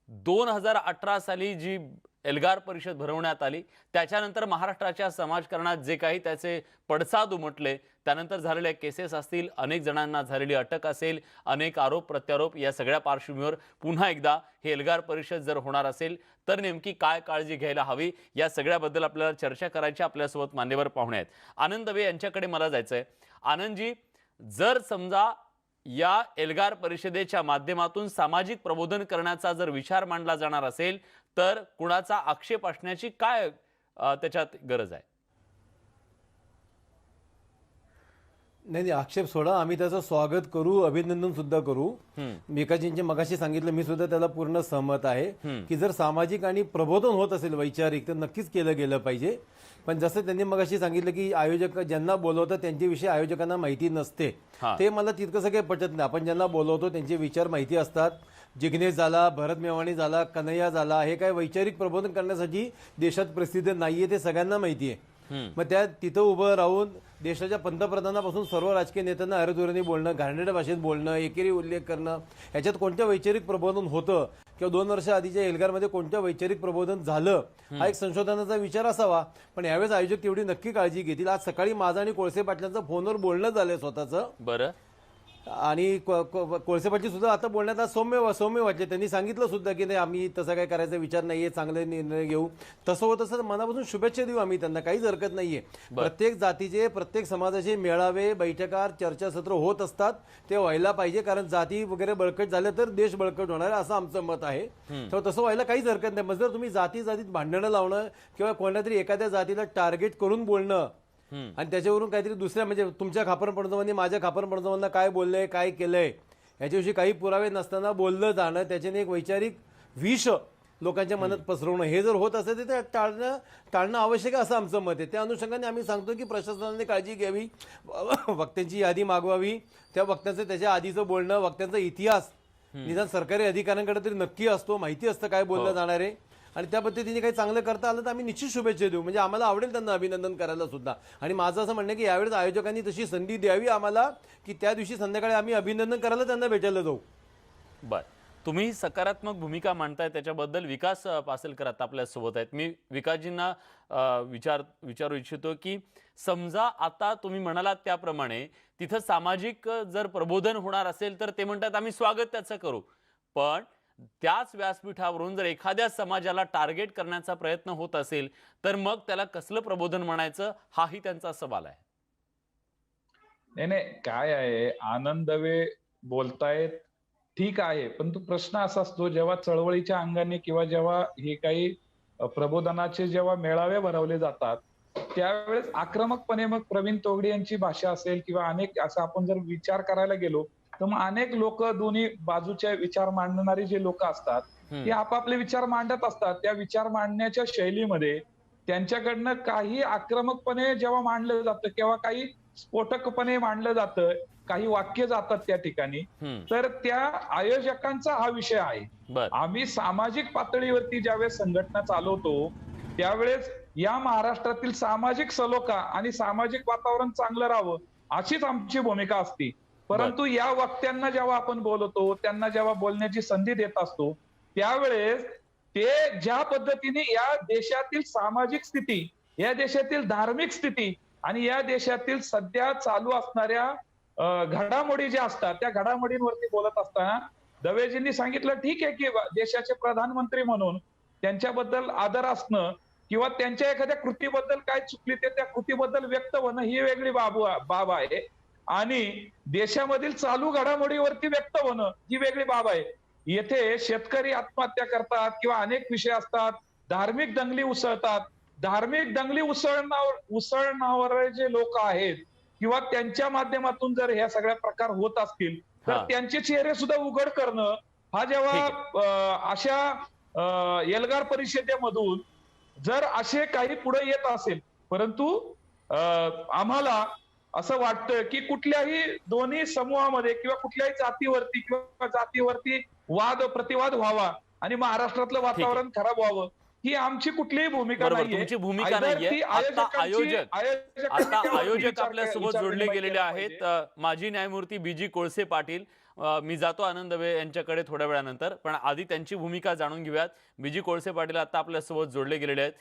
2018 साली जी एल्गार परिषद भरवण्यात आली. त्याच्यानंतर महाराष्ट्राच्या समाजकारणात जे काही त्याचे पडसाद उमटले, त्यानंतर झालेल्या केसेस असतील, अनेक जणांना झालेली अटक असेल, अनेक आरोप प्रत्यारोप, या सगळ्या पार्श्वभूमीवर पुन्हा एकदा हे एल्गार परिषद जर होणार असेल तर नेमकी काय काळजी घ्यायला हवी, या सगळ्याबद्दल आपल्याला चर्चा करायची. आपल्यासोबत मान्यवर पाहुणे आहेत. आनंद दवे यांच्याकडे मला जायचंय. आनंदजी, जर समजा या एल्गार परिषदेच्या माध्यमातून सामाजिक प्रबोधन करण्याचा जर विचार मांडला जाणार असेल तर कुणाचा आक्षेप असण्याची काय त्याच्यात गरज आहे? नाही, आक्षेप सोडा, आम्ही त्याचं स्वागत करू, अभिनंदन सुद्धा करू. मेकाजींचे मगाशी सांगितलं, मी सुद्धा त्याला पूर्ण सहमत आहे की जर सामाजिक आणि प्रबोधन होत असेल वैचारिक तर नक्कीच केलं गेलं पाहिजे. पण जसं त्यांनी मगाशी सांगितलं की आयोजक ज्यांना बोलवतात त्यांच्याविषयी आयोजकांना माहिती नसते, ते मला तितकंसं काही पटत नाही. आपण ज्यांना बोलवतो त्यांचे विचार माहिती असतात. जिग्नेश झाला, भरत मेवाणी झाला, कन्हैया झाला, हे काय वैचारिक प्रबोधन करण्यासाठी देशात प्रसिद्ध नाहीये, ते सगळ्यांना माहिती आहे. मग त्या तिथं उभं राहून देशाच्या पंतप्रधानापासून सर्व राजकीय नेत्यांना अरेधोरणी बोलणं, घाणेरड्या भाषेत बोलणं, एकेरी उल्लेख करणं, याच्यात कोणत्या वैचारिक प्रबोधन होतं किंवा 2 वर्ष आधीच्या एल्गारमध्ये कोणत्या वैचारिक प्रबोधन झालं, हा एक संशोधनाचा विचार असावा. पण यावेळेस आयोजक तेवढी नक्की काळजी घेतील. आज सकाळी माझं आणि कोळसे पाटलांचं फोनवर बोलणं झालंय स्वतःचं. बरं. आणि कोळसे पाटील सुद्धा आता बोलण्यात आज सौम्य वाटले. त्यांनी सांगितलं सुद्धा की नाही, आम्ही तसा काय करायचा विचार नाहीये, चांगले निर्णय घेऊ. तसं होत असं मनापासून शुभेच्छा देऊ आम्ही त्यांना, काहीच हरकत नाहीये. प्रत्येक जातीचे, प्रत्येक समाजाचे मेळावे, बैठका, चर्चासत्र होत असतात, ते व्हायला पाहिजे. कारण जाती वगैरे बळकट झाल्या तर देश बळकट होणार असं आमचं मत आहे. तर तसं व्हायला काहीच हरकत नाही. मग जर तुम्ही जातीत भांडणं लावणं किंवा कोणातरी एखाद्या जातीला टार्गेट करून बोलणं आणि त्याच्यावरून काहीतरी दुसऱ्या, म्हणजे तुमच्या खापरपणजवानी माझ्या खापरपणजवांना काय बोललंय, काय केलंय, याच्याविषयी काही पुरावे नसताना बोललं जाणं, त्याच्याने एक वैचारिक विष लोकांच्या मनात पसरवणं, हे जर होत असेल तर ते टाळणं आवश्यक आहे असं आमचं मत आहे. त्या अनुषंगाने आम्ही सांगतो की प्रशासनाने काळजी घ्यावी, वक्त्यांची यादी मागवावी, त्या वक्त्यांचं त्याच्या आधीचं बोलणं, वक्त्यांचा इतिहास निदान सरकारी अधिकाऱ्यांकडे तरी नक्की असतो, माहिती असतं काय बोललं जाणार आहे. आणि त्या पद्धतीने काही चांगलं करता आलं तर आम्ही निश्चित शुभेच्छा देऊ. म्हणजे आम्हाला आवडेल त्यांना अभिनंदन करायला सुद्धा. आणि माझं असं म्हणणं की यावेळेस आयोजकांनी तशी संधी द्यावी आम्हाला की त्या दिवशी संध्याकाळी आम्ही अभिनंदन करायला त्यांना भेटायला जाऊ. बर, तुम्ही सकारात्मक भूमिका मांडताय, त्याच्याबद्दल विकास पासलकर आता आपल्या सोबत आहेत. मी विकासजींना विचारू इच्छितो की समजा आता तुम्ही म्हणालात त्याप्रमाणे तिथं सामाजिक जर प्रबोधन होणार असेल तर ते म्हणतात आम्ही स्वागत त्याचं करू, पण त्याच व्यासपीठावरून जर एखाद्या समाजाला टार्गेट करण्याचा प्रयत्न होत असेल तर मग त्याला कसलं प्रबोधन म्हणायचं, हाही त्यांचा सवाल आहे. नाही, काय आहे, आनंद दवे बोलतायत ठीक आहे, पण तो प्रश्न असा असतो जेव्हा चळवळीच्या अंगाने किंवा जेव्हा हे काही प्रबोधनाचे जेव्हा मेळावे भरवले जातात त्यावेळेस आक्रमकपणे मग प्रवीण तोगडे यांची भाषा असेल किंवा अनेक असं आपण जर विचार करायला गेलो तर मग अनेक लोक, दोन्ही बाजूचे विचार मांडणारी जे लोक असतात ते आपापले विचार मांडत असतात. त्या विचार मांडण्याच्या शैलीमध्ये त्यांच्याकडनं काही आक्रमकपणे जेव्हा मांडलं जातं किंवा काही स्फोटकपणे मांडलं जातं, काही वाक्य जातात त्या ठिकाणी, तर त्या आयोजकांचा हा विषय आहे. आम्ही सामाजिक पातळीवरती ज्यावेळेस संघटना चालवतो त्यावेळेस या महाराष्ट्रातील सामाजिक सलोखा आणि सामाजिक वातावरण चांगलं राहावं अशीच आमची भूमिका असते. परंतु या वक्त्यांना जेव्हा आपण बोलवतो, त्यांना जेव्हा बोलण्याची संधी देत असतो त्यावेळेस ते ज्या पद्धतीने या देशातील सामाजिक स्थिती, या देशातील धार्मिक स्थिती आणि या देशातील सध्या चालू असणाऱ्या घडामोडी ज्या असतात त्या घडामोडींवरती बोलत असताना दवेजींनी सांगितलं ठीक आहे की देशाचे प्रधानमंत्री म्हणून त्यांच्याबद्दल आदर असणं किंवा त्यांच्या एखाद्या कृतीबद्दल काय चुकली ते त्या कृतीबद्दल व्यक्त होणं ही वेगळी बाब आहे, आणि देशामधील चालू घडामोडीवरती व्यक्त होणं ही वेगळी बाब आहे. येथे शेतकरी आत्महत्या करतात किंवा अनेक विषय असतात, धार्मिक दंगली उसळतात. धार्मिक दंगली उसळणारे जे लोक आहेत किंवा त्यांच्या माध्यमातून जर ह्या सगळ्या प्रकार होत असतील तर त्यांचे चेहरे सुद्धा उघड करणं हा जेव्हा अशा एल्गार परिषदेमधून जर असे काही पुढे येत असेल, परंतु आम्हाला असं वाटतं की कुठल्याही दोन्ही समूहामध्ये किंवा कुठल्याही जातीवरती किंवा जातीवरती वाद प्रतिवाद व्हावा आणि महाराष्ट्रातलं वातावरण खराब व्हावं ही आमची कुठलीही भूमिका बरोबर, नाहीये. तुमची भूमिका Either नाहीये. ती आता आयोजकांनी आयोजक विचार आपल्यासोबत विचार जोडले विनिमय गेलेले केला आहेत. पाहिजे. माजी न्यायमूर्ती BG कोळसे पाटील. मी जातो आनंद दवे यांच्याकडे थोड्या वेळानंतर, पण आधी त्यांची भूमिका जाणून घेऊयात. BG कोळसे पाटील आता आपल्यासोबत जोडले गेलेले आहेत.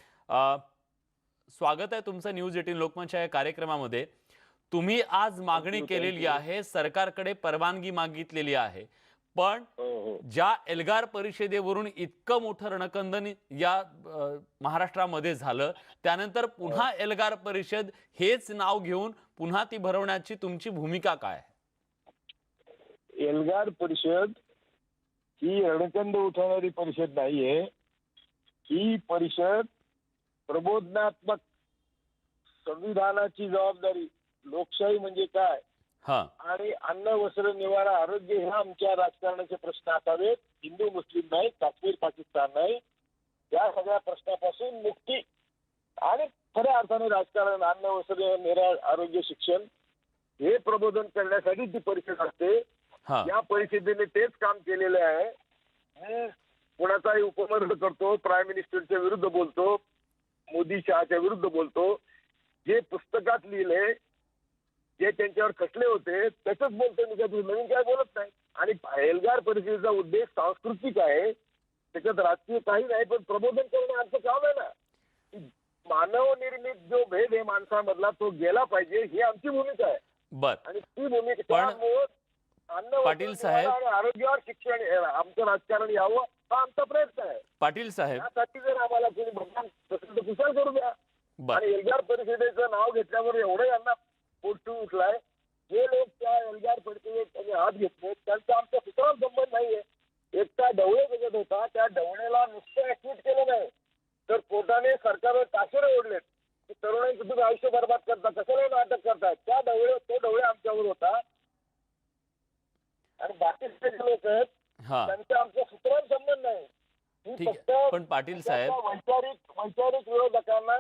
स्वागत आहे तुमचं न्यूज 18 लोकमतच्या या कार्यक्रमामध्ये. तुम्ही आज मागणी केलेली आहे, सरकारकडे परवानगी मागितलेली आहे, पण ज्या एल्गार परिषदेवरून इतकं मोठं रणकंदन या महाराष्ट्रामध्ये झालं, त्यानंतर पुन्हा एल्गार परिषद हेच नाव घेऊन पुन्हा ती भरवण्याची तुमची भूमिका काय आहे? एल्गार परिषद ही रणकंद उठवणारी परिषद नाहीये. ही परिषद प्रबोधनात्मक, संविधानाची जबाबदारी, लोकशाही म्हणजे काय आणि अन्न, वस्त्र, निवारा, आरोग्य हे आमच्या राजकारणाचे प्रश्न असावेत. हिंदू मुस्लिम नाही, काश्मीर पाकिस्तान नाही, या सगळ्या प्रश्नापासून मुक्ती आणि खऱ्या अर्थाने राजकारण, अन्न, वस्त्र, निवारा, आरोग्य, शिक्षण हे प्रबोधन करण्यासाठी ती परिषद असते. या परिषदेने तेच काम केलेलं आहे. मी कोणाचाही उपमर्द करतो, प्राईम मिनिस्टरच्या विरुद्ध बोलतो, मोदी शहाच्या विरुद्ध बोलतो, जे पुस्तकात लिहिले, जे त्यांच्यावर खटले होते त्याच बोलतो मी, काही नवीन काय बोलत नाही. आणि एल्गार परिषदेचा उद्देश सांस्कृतिक आहे, त्याच्यात राजकीय काही नाही, पण प्रबोधन करणं आमचं काम आहे ना. मानव निर्मित जो भेद आहे माणसामधला तो गेला पाहिजे, ही आमची भूमिका आहे. आणि ती भूमिका पाटील साहेब, आरोग्यावर शिक्षण आमचं राजकारण यावं हा आमचा प्रयत्न आहे. पाटील साहेब, त्यासाठी जर आम्हाला कोणी बदनाम तसं कुशल करू द्या. आणि एल्गार परिषदेचं नाव घेतल्यावर एवढं यांना पोट उठलाय. जे लोक त्या एल्गार परिषदेत हात घेतले त्यांचा आमचा कुठलाच संबंध नाहीये. एकटा ढवळे बघत होता, त्या ढवळेला नुसतं ऍक्टिव्ह केलं नाही तर कोर्टाने सरकारवर ताशेरे ओढलेत की तरुणांचं तुम्ही आयुष्य बर्बाद करता, कशाला नाटक करताय. तो ढवळे आमच्यावर होता. आणि बाकीचे जे लोक आहेत त्यांचा आमचा सूत्रांचा संबंध नाही. पण पाटील साहेब, वैचारिक विरोधकांना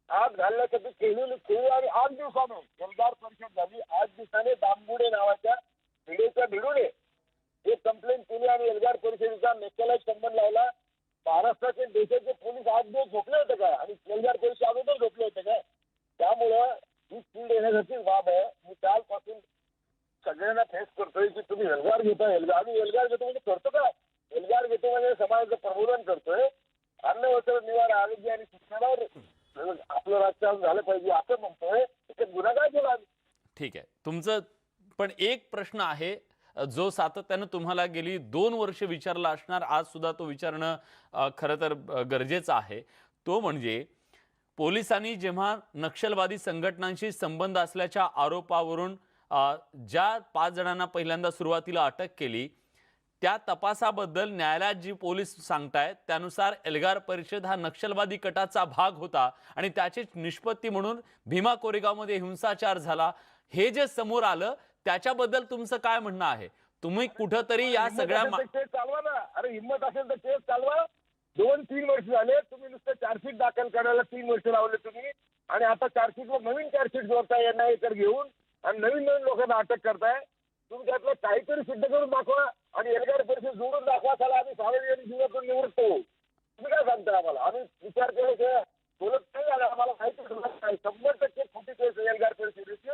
आत घालण्यासाठी केलेली आणि 8 दिवसाने एल्गार परिषद झाली. 8 दिवसाने दामगुडे नावाच्या व्हिडिओच्या भिडूने एक कंप्लेंट केली आणि एल्गार परिषदेचा नेक्सलाईट संबंध लावला. महाराष्ट्राचे देशाचे पोलीस 8 दिवस झोपले होते काय आणि एल्गार परिषद अगोदर झोपले होते काय. त्यामुळं ही फील्ड येण्यासाठीच बाब आहे. मी कालपासून सगळ्यांना फेस करतोय की तुम्ही एल्गार घेता. आम्ही एल्गार घेतो म्हणजे करतो का? एल्गार घेतो म्हणजे समाजाचं प्रबोधन करतोय. अन्न, वस्त्र, निवारा, आरोग्य आणि शिक्षणावर आपलं राजकारण झालं पाहिजे असं म्हणतोय. त्याच्यात गुन्हा काय केला? ठीक आहे तुमचं, पण एक प्रश्न आहे जो सातत्यानं तुम्हाला गेली 2 वर्ष विचारला असणार, आज सुद्धा तो विचारणं खरं तर गरजेचं आहे. तो म्हणजे पोलिसांनी जेव्हा नक्षलवादी संघटनांशी संबंध असल्याच्या आरोपावरून ज्या 5 जणांना पहिल्यांदा सुरुवातीला अटक केली, त्या तपासाबद्दल न्यायालयात जी पोलीस सांगतायत त्यानुसार एल्गार परिषद हा नक्षलवादी कटाचा भाग होता आणि त्याची निष्पत्ती म्हणून भीमा कोरेगावमध्ये हिंसाचार झाला. हे जे समोर आलं त्याच्याबद्दल तुमचं काय म्हणणं आहे? तुम्ही कुठंतरी या सगळ्या केस चालवा ना. अरे हिंमत असेल तर केस चालवा. 2-3 वर्ष झाले तुम्ही नुसतं चार्जशीट दाखल करायला 3 वर्ष लावले तुम्ही आणि आता चार्जशीटवर नवीन चार्जशीट जोडताय NIA तर घेऊन आणि नवीन लोकांना अटक करताय. तुम्ही त्यातलं काहीतरी सिद्ध करून दाखवा आणि एल्गार परिषद जोडून दाखवा. त्याला आम्ही सार्वजनिक जीवनातून निवृत्त होऊ. तुम्ही काय सांगताय आम्हाला? आम्ही विचार केल्याशिवाय बोलत नाही. आणि आम्हाला माहिती 100% खोटी केस एल्गार परिषदेची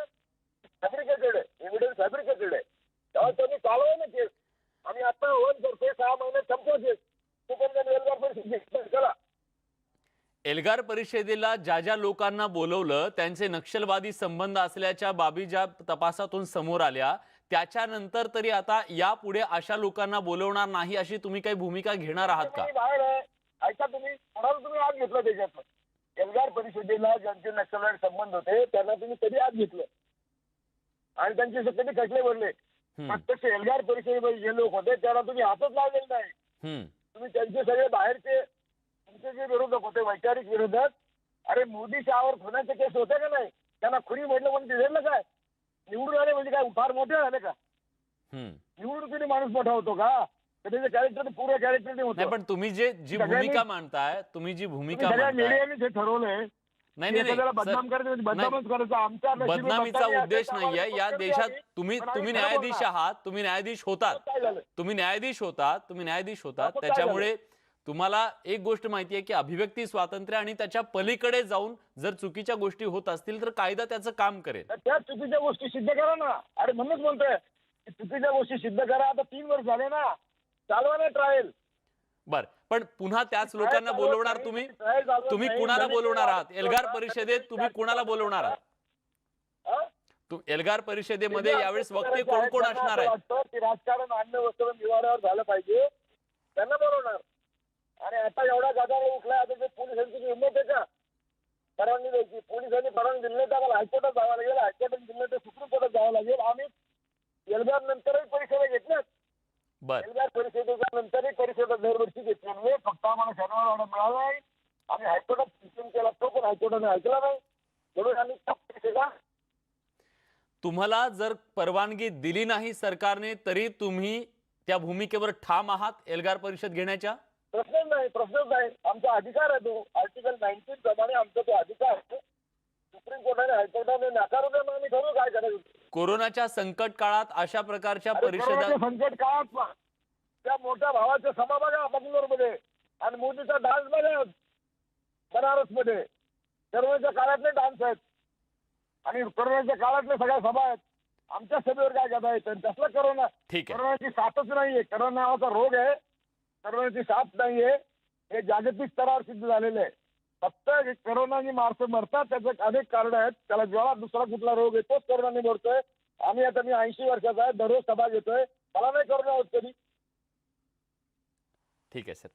फॅब्रिकेटेड आहे, एव्हिडन्स फॅब्रिकेटेड आहे. तेव्हा त्यांनी चालवा ना केस. आम्ही आता वन करतोय 6 महिन्यात संपवा केस. तोपर्यंत एल्गार परिषद चला. एल्गार परिषदेला ज्या ज्या लोकांना बोलवलं त्यांचे नक्षलवादी संबंध असल्याच्या बाबी ज्या तपासातून समोर आल्या, त्याच्यानंतर तरी आता यापुढे अशा लोकांना बोलवणार नाही अशी तुम्ही काही भूमिका घेणार आहात का? बाहेर आहे ऐका, तुम्ही कोणाला तुम्ही आत घेतलं त्याच्यात? एल्गार परिषदेला ज्यांचे नक्षलवादी संबंध होते त्यांना तुम्ही कधी आत घेतलं आणि त्यांचे कधी खटले भरले? प्रत्यक्ष एल्गार परिषदेमध्ये जे लोक होते त्यांना तुम्ही हातच लावलेलं नाही. तुम्ही त्यांचे सगळे बाहेरचे तुमचे जे विरोधक होते, वैचारिक विरोधक, अरे मोदी शहावर खुनाचे केस होते का नाही? त्यांना खुनी म्हटलं म्हणजे दिलेलं काय? निवडून आले म्हणजे काय फार मोठे झाले का? निवडून तुम्ही माणूस मोठा होतो का? त्याचे कॅरेक्टर पूर्ण कॅरेक्टर होतं. नाही, पण तुम्ही जी भूमिका मांडताय, तुम्ही जी भूमिका मीडियाने जे ठरवलंय नाही बदनाम करायचं, बदनामच करायचं. आमचा बदनामीचा उद्देश नाहीये. या देशात तुम्ही न्यायाधीश आहात, तुम्ही न्यायाधीश होतात, त्याच्यामुळे तुम्हाला एक गोष्ट माहिती आहे की अभिव्यक्ती स्वातंत्र्य आणि त्याच्या पलीकडे जाऊन जर चुकीच्या गोष्टी होत असतील तर कायदा त्याचं काम करेल. तर त्या चुकीच्या गोष्टी सिद्ध करा ना. अरे म्हणूनच म्हणतोय की चुकीच्या गोष्टी सिद्ध करा. आता 3 वर्ष झाले ना, चालवा ना ट्रायल. बर, पण पुन्हा त्याच लोकांना बोलवणार तुम्ही? तुम्ही कुणाला बोलवणार आहात एल्गार परिषदेत? तुम्ही कुणाला बोलवणार आहात? एल्गार परिषदेमध्ये यावेळेस वक्ते कोण कोण असणार आहे? की राजकारण अन्न वस्त्र निवाड्यावर झालं पाहिजे, त्यांना बोलवणार. आणि आता एवढा गदारोळ उठलाय, आता ते पोलिसांची हिंमत आहे का परवानगी द्यायची? पोलिसांनी परवानगी दिली नाही तर आम्हाला हायकोर्टात जावं लागेल, हायकोर्टात दिलं तर सुप्रीम कोर्टात जावं लागेल. आम्ही एल्गार नंतरही परिषदा घेतल्यात. एल्गार परिषदेच्या नंतरही परिषदा दरवर्षी घेतल्यामुळे फक्त आम्हाला शनिवार वाडा मिळाला नाही. आम्ही हायकोर्टात सूचना केला, तो पण हायकोर्टाने ऐकला नाही. म्हणून आम्ही परिषदा. तुम्हाला जर परवानगी दिली नाही सरकारने तरी तुम्ही त्या भूमिकेवर ठाम आहात एल्गार परिषद घेण्याच्या? प्रश्नच नाही. आमचा अधिकार आहे तो. आर्टिकल 19 प्रमाणे आमचा तो अधिकार आहे. सुप्रीम कोर्टाने हायकोर्टाने नाकारू द्या, आम्ही ठरवू काय करायचं. कोरोनाच्या संकट काळात अशा प्रकारच्या परिषदा, संकट काळात त्या मोठ्या भावाच्या सभा बघा बंगलोरमध्ये आणि मोदीचा डान्स बघा बनारसमध्ये. कोरोनाच्या काळातले डान्स आहेत आणि कोरोनाच्या काळातल्या सगळ्या सभा आहेत. आमच्या सभेवर काय करता येतं? तसला कोरोना, ठीक आहे, कोरोनाची साथच नाहीये. कोरोना नावाचा रोग आहे, कोरोनाची साथ नाहीये. हे जागतिक स्तरावर सिद्ध झालेलं आहे. फक्त कोरोनाने माणसं मरतात, त्याचे अनेक कारण आहेत. त्याला जेव्हा दुसरा कुठला रोग येतोच कोरोनाने मरतोय. आता मी 80 वर्षाचा आहे, दररोज सभा घेतोय, मला नाही कोरोना होत कधी. ठीक आहे सर.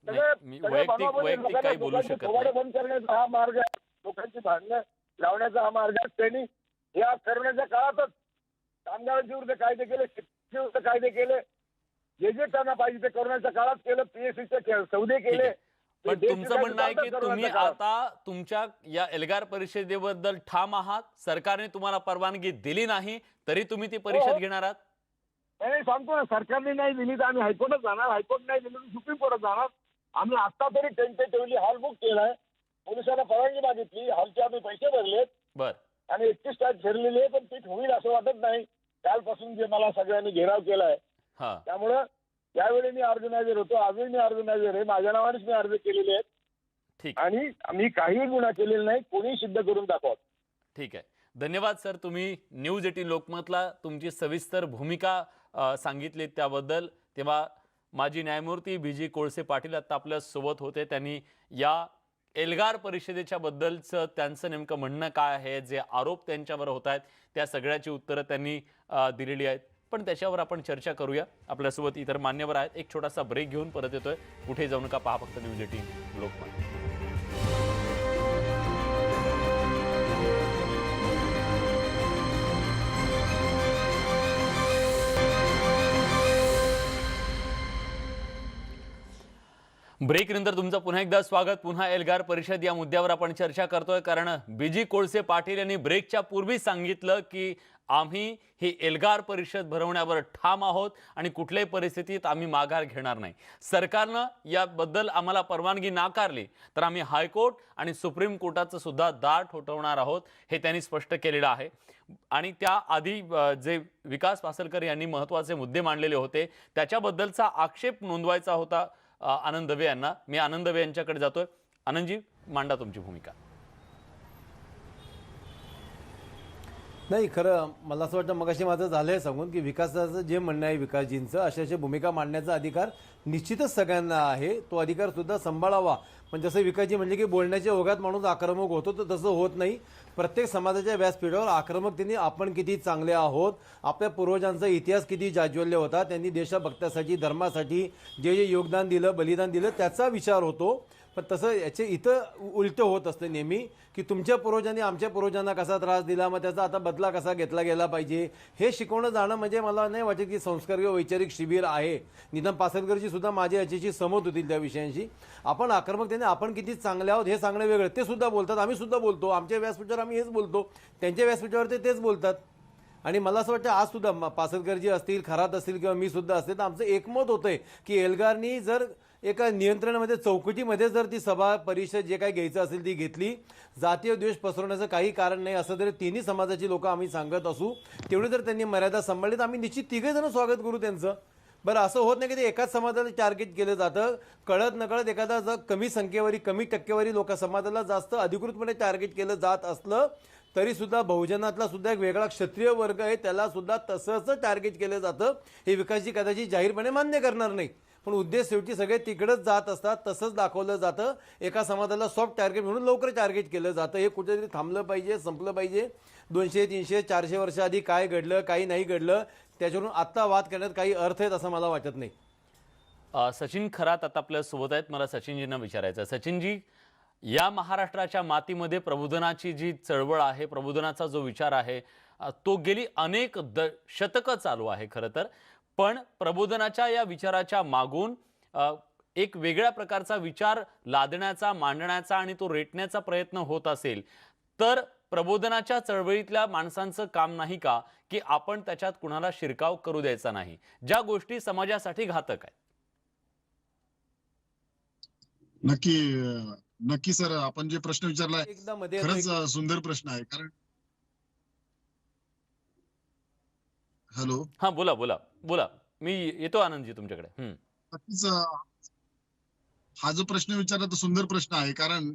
मी वैयक्तिक काही बोलू शकत नाही. बंद करण्याचा हा मार्ग आहे, लोकांची भांडणं लावण्याचा हा मार्ग आहे. त्यांनी या कोरोनाच्या काळातच कामगारांच्या विरुद्ध कायदे केले, शेतकऱ्यांच्या विरुद्ध कायदे केले, जे त्यांना पाहिजे ते कोरोनाच्या काळात केलं. PSCचे सौदे केले. पण तुमचं म्हणणं आहे की तुम्ही आता तुमच्या या एल्गार परिषदेबद्दल ठाम आहात. सरकारने तुम्हाला परवानगी दिली नाही तरी तुम्ही ती परिषद घेणार आहात? नाही, सांगतो ना, सरकारने नाही दिली तर आम्ही हायकोर्टात जाणार. हायकोर्ट नाही दिली तर सुप्रीम कोर्टात जाणार. आम्ही आता तरी टेंटेटिव्हली हॉल बुक केलाय. पोलिसांना परवानगी मागितली, हॉलचे आम्ही पैसे भरलेत. बर. आणि 31 तारीख ठरलेली आहे, पण ती होईल असं वाटत नाही. कालपासून जे मला सगळ्यांनी घेराव केलाय, त्यामुळं त्यावेळी मी ऑर्गनायझर होतो, आजही मी ऑर्गनायझर आहे. माझ्या नावानेच मी अर्ज केलेले आहेत. ठीक. आणि आम्ही काही गुन्हा केलेला नाही, कोणी सिद्ध करून दाखवा. ठीक आहे, धन्यवाद सर. तुम्ही न्यूज 18 लोकमतला तुमची सविस्तर भूमिका सांगितली त्याबद्दल. तेव्हा माजी न्यायमूर्ती BG कोळसे पाटील आता आपल्या सोबत होते. त्यांनी या एल्गार परिषदेच्या बद्दलचं त्यांचं नेमकं म्हणणं काय आहे, जे आरोप त्यांच्यावर होत आहेत त्या सगळ्याची उत्तरं त्यांनी दिलेली आहेत. पण त्याच्यावर आपण चर्चा करूया. आपल्यासोबत इतर मान्यवर आहेत. एक छोटासा ब्रेक घेऊन परत येतोय. कुठे जाऊ नका, पहा फक्त न्यूज 18 लोकमत. ब्रेक नंतर तुमचं पुन्हा एकदा स्वागत. पुन्हा एल्गार परिषद या मुद्द्यावर आपण चर्चा करतोय, कारण BG कोळसे पाटील यांनी ब्रेकच्या पूर्वी सांगितलं की आम्ही ही एल्गार परिषद भरवण्यावर ठाम आहोत आणि कुठल्याही परिस्थितीत आम्ही माघार घेणार नाही. सरकारनं याबद्दल आम्हाला परवानगी नाकारली तर आम्ही हायकोर्ट आणि सुप्रीम कोर्टाचं सुद्धा दार ठोठावणार आहोत, हे त्यांनी स्पष्ट केलेलं आहे. आणि त्याआधी जे विकास पासलकर यांनी महत्त्वाचे मुद्दे मांडलेले होते त्याच्याबद्दलचा आक्षेप नोंदवायचा होता आनंद दवे यांना. मी आनंद दवे यांच्याकडे जातोय. आनंदजी, मांडा तुमची भूमिका. नाही, खरं मला असं वाटतं मगाशी माझं झालंय सांगून की विकासाचं जे म्हणणं आहे, विकासजींचं अशा भूमिका मांडण्याचा अधिकार निश्चितच सगळ्यांना आहे. तो अधिकार सुद्धा सांभाळावा. पण जसं विकासजी म्हणजे की बोलण्याच्या ओघात माणूस आक्रमक होतो, तर तसं होत नाही. प्रत्येक समाजाच्या व्यासपीठावर आक्रमकतेने आपण किती चांगले आहोत, आपल्या पूर्वजांचा इतिहास किती जाज्वल्य होता, त्यांनी देशभक्तासाठी धर्मासाठी जे जे योगदान दिलं, बलिदान दिलं, त्याचा विचार होतो. पण तसं याचे इथं उलटं होत असतं नेहमी की तुमच्या पूर्वजांनी आमच्या पूर्वजांना कसा त्रास दिला, मग त्याचा आता बदला कसा घेतला गेला पाहिजे, हे शिकवणं जाणं म्हणजे मला नाही वाटत की संस्कार किंवा वैचारिक शिबिर आहे. निदान पासलकरची सुद्धा माझ्या याच्याशी सहमत होतील त्या विषयांशी. आपण आक्रमकतेने आपण किती चांगले आहोत हे सांगणं वेगळं. ते सुद्धा बोलतात, आम्ही सुद्धा बोलतो, आमच्या व्यासपीठावर आम्ही हेच बोलतो, त्यांच्या व्यासपीठावर तेच बोलतात. आणि मला असं वाटतं आज सुद्धा पासलकरजी असतील, खरात असतील किंवा मी सुद्धा असते, तर आमचं एकमत होतंय की एल्गारनी जर एका नियंत्रणामध्ये चौकटीमध्ये जर ती सभा परिषद जे काही घ्यायचं असेल ती घेतली, जातीय द्वेष पसरवण्याचं काही कारण नाही असं जर तिन्ही समाजाची लोक आम्ही सांगत असू, तेवढे जर त्यांनी मर्यादा सांभाळली तर आम्ही निश्चित तिघे जण स्वागत करू त्यांचं. बरं असं होत नाही की ते एकाच समाजाला टार्गेट केलं जातं. कळत नकळत एखादा जर कमी संख्येवारी कमी टक्केवारी लोक समाजाला जास्त अधिकृतपणे टार्गेट केलं जात असलं तरी सुद्धा बहुजनातला सुद्धा एक वेगळा क्षत्रिय वर्ग आहे त्याला सुद्धा तसंच टार्गेट केलं जातं. हे विकासजी कदाचित जाहीरपणे मान्य करणार नाही पण उद्देश शेवटी सगळे तिकडेच जात असतात. तसंच दाखवलं जातं. एका समाजाला सॉफ्ट टार्गेट म्हणून लवकर टार्गेट केलं जातं. हे कुठेतरी थांबलं पाहिजे, संपलं पाहिजे. 200, 300, 400 वर्ष आधी काय घडलं काही नाही घडलं त्याच्यावरून आत्ता वाद करण्यात काही अर्थ आहेत असं मला वाटत नाही. सचिन खरात आता आपल्या सोबत आहेत. मला सचिनजींना विचारायचं आहे. सचिनजी, या महाराष्ट्राच्या मातीमध्ये प्रबोधनाची जी चळवळ आहे, प्रबोधनाचा जो विचार आहे तो गेली अनेक शतकं चालू आहे खरं तर. पण प्रबोधनाच्या या विचाराच्या मागून एक वेगळ्या प्रकारचा विचार लादण्याचा, मांडण्याचा आणि तो रेटण्याचा प्रयत्न होत असेल तर प्रबोधनाच्या चळवळीतल्या माणसांचं काम नाही का की आपण त्याच्यात कुणाला शिरकाव करू द्यायचा नाही, ज्या गोष्टी समाजासाठी घातक आहेत? नक्की सर, आपण जे प्रश्न विचारलाय एकदा मध्ये खरंच सुंदर प्रश्न आहे. कारण हॅलो, हा बोला बोला बोला, मी येतो आनंदजी तुमच्याकडे. नक्कीच हा जो प्रश्न विचारला तो सुंदर प्रश्न आहे. कारण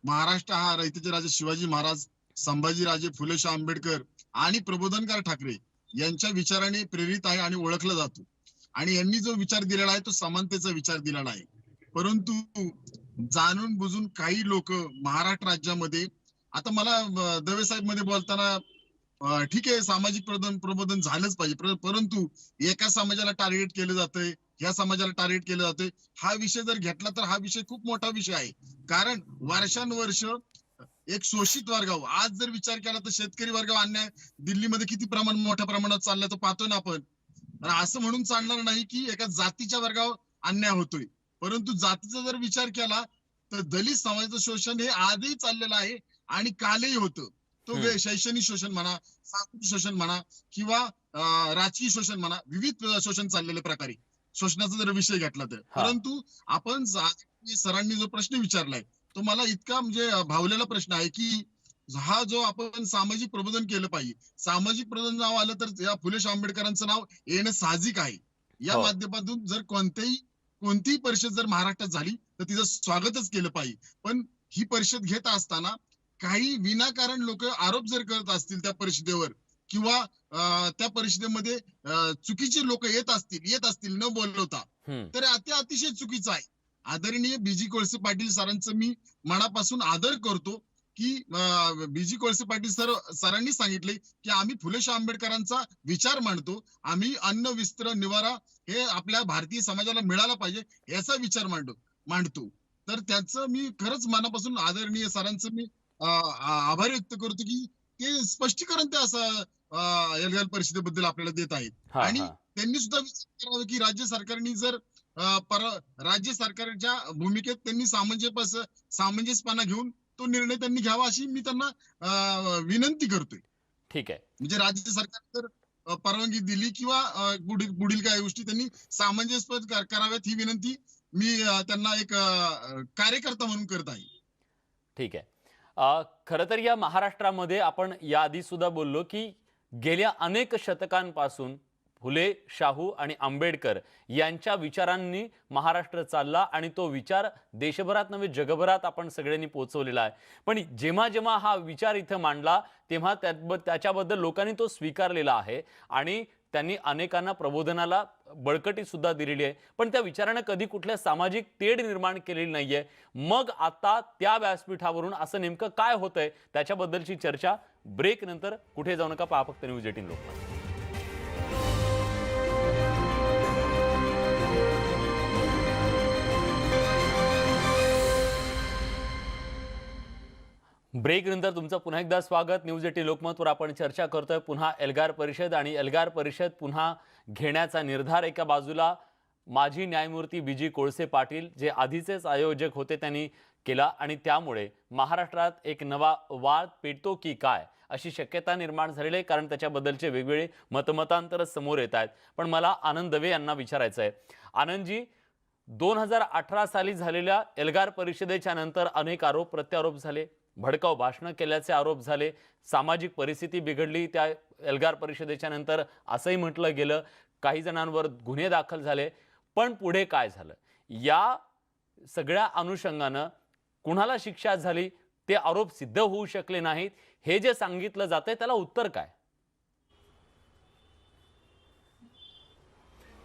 महाराष्ट्र हा रयतेचे राजे शिवाजी महाराज, संभाजीराजे, फुले शाह आंबेडकर आणि प्रबोधनकार ठाकरे यांच्या विचाराने प्रेरित आहे आणि ओळखला जातो. आणि यांनी जो विचार दिलेला आहे तो समानतेचा विचार दिलेला आहे. परंतु जाणून बुजून काही लोक महाराष्ट्र राज्यामध्ये, आता मला दवे साहेब मध्ये बोलताना ठीक आहे सामाजिक प्रबोधन झालंच पाहिजे, परंतु एका समाजाला टार्गेट केलं जातंय, ह्या समाजाला टार्गेट केलं जातंय. हा विषय जर घेतला तर हा विषय खूप मोठा विषय आहे. कारण वर्षानुवर्ष एक शोषित वर्गावर आज जर विचार केला तर शेतकरी वर्गावर अन्याय दिल्लीमध्ये किती मोठ्या प्रमाणात चाललाय तो पाहतोय ना आपण. असं म्हणून चालणार नाही की एका जातीच्या वर्गावर अन्याय होतोय. परंतु जातीचा जर विचार केला तर दलित समाजाचं शोषण हे आजही चाललेलं आहे आणि कालही होतं. तो शैक्षणिक शोषण म्हणा, सांस्कृतिक शोषण म्हणा किंवा राजकीय शोषण म्हणा, विविध शोषण चाललेल्या प्रकारे शोषणाचा जर विषय घेतला तर. परंतु आपण सरांनी जो प्रश्न विचारलाय तो मला इतका म्हणजे भावलेला प्रश्न आहे की हा जो आपण सामाजिक प्रबोधन केलं पाहिजे, सामाजिक प्रबोधन नाव आलं तर या फुले शाह आंबेडकरांचं नाव येणं साहजिक आहे. या माध्यमातून जर कोणतीही परिषद जर महाराष्ट्रात झाली तर तिचं स्वागतच केलं पाहिजे. पण ही परिषद घेत असताना काही विनाकारण लोक आरोप जर करत असतील त्या परिषदेवर किंवा त्या परिषदेमध्ये चुकीचे लोक येत असतील न बोलवता, तर ते अतिशय चुकीचं आहे. आदरणीय बीजी कोळसे पाटील सरांचं मी मनापासून आदर करतो की बीजी कोळसे पाटील सरांनी सांगितले की आम्ही फुले शाह आंबेडकरांचा विचार मांडतो, आम्ही अन्न, वस्त्र, निवारा हे आपल्या भारतीय समाजाला मिळाला पाहिजे याचा विचार मांडतो. तर त्याचं मी खरंच मनापासून आदरणीय सरांचं मी आभार व्यक्त करतो की ते स्पष्टीकरण ते असं एल्गार परिषदेबद्दल आपल्याला देत आहेत. आणि त्यांनी सुद्धा विचार करावा की राज्य सरकारने जर राज्य सरकारच्या भूमिकेत त्यांनी सामंजस्यपणा घेऊन तो निर्णय त्यांनी घ्यावा अशी मी त्यांना विनंती करतोय. ठीक आहे. म्हणजे राज्य सरकार जर परवानगी दिली किंवा पुढील काही गोष्टी त्यांनी सामंजस्य कराव्यात ही विनंती मी त्यांना एक कार्यकर्ता म्हणून करत आहे. ठीक आहे. खरं तर या महाराष्ट्रामध्ये आपण याआधी सुद्धा बोललो की गेल्या अनेक शतकांपासून फुले, शाहू आणि आंबेडकर यांच्या विचारांनी महाराष्ट्र चालला आणि तो विचार देशभरात नव्हे जगभरात आपण सगळ्यांनी पोहोचवलेला आहे. पण जेव्हा जेव्हा हा विचार इथं मांडला तेव्हा त्याच्याबद्दल लोकांनी तो स्वीकारलेला आहे आणि त्यांनी अनेकांना प्रबोधनाला बळकटी सुद्धा दिलेली आहे. पण त्या विचारानं कधी कुठल्या सामाजिक तेढ निर्माण केलेली नाहीये. मग आता त्या व्यासपीठावरून असं नेमकं काय होतंय त्याच्याबद्दलची चर्चा ब्रेक नंतर. कुठे जाऊ नका, पहा फक्त न्यूज 18 लोकमत. ब्रेक नंतर तुमचं पुन्हा एकदा स्वागत. न्यूज 18 लोकमतवर आपण चर्चा करतोय पुन्हा एल्गार परिषद आणि एल्गार परिषद पुन्हा घेण्याचा निर्धार. एका बाजूला माजी न्यायमूर्ती बीजी कोळसे पाटील जे आधीचेच आयोजक होते त्यांनी केला आणि त्यामुळे महाराष्ट्रात एक नवा वाद पेटतो की काय अशी शक्यता निर्माण झालेली आहे. कारण त्याच्याबद्दलचे वेगवेगळे मतमतांतर समोर येत आहेत. पण मला आनंद दवे यांना विचारायचं आहे. आनंदजी, 2018 साली झालेल्या एल्गार परिषदेच्या नंतर अनेक आरोप प्रत्यारोप झाले, भडकाऊ भाषणं केल्याचे आरोप झाले, सामाजिक परिस्थिती बिघडली त्या एल्गार परिषदेच्या नंतर असंही म्हटलं गेलं. काही जणांवर गुन्हे दाखल झाले, पण पुढे काय झालं या सगळ्या अनुषंगानं कुणाला शिक्षा झाली, ते आरोप सिद्ध होऊ शकले नाहीत, हे जे सांगितलं जातंय त्याला उत्तर काय?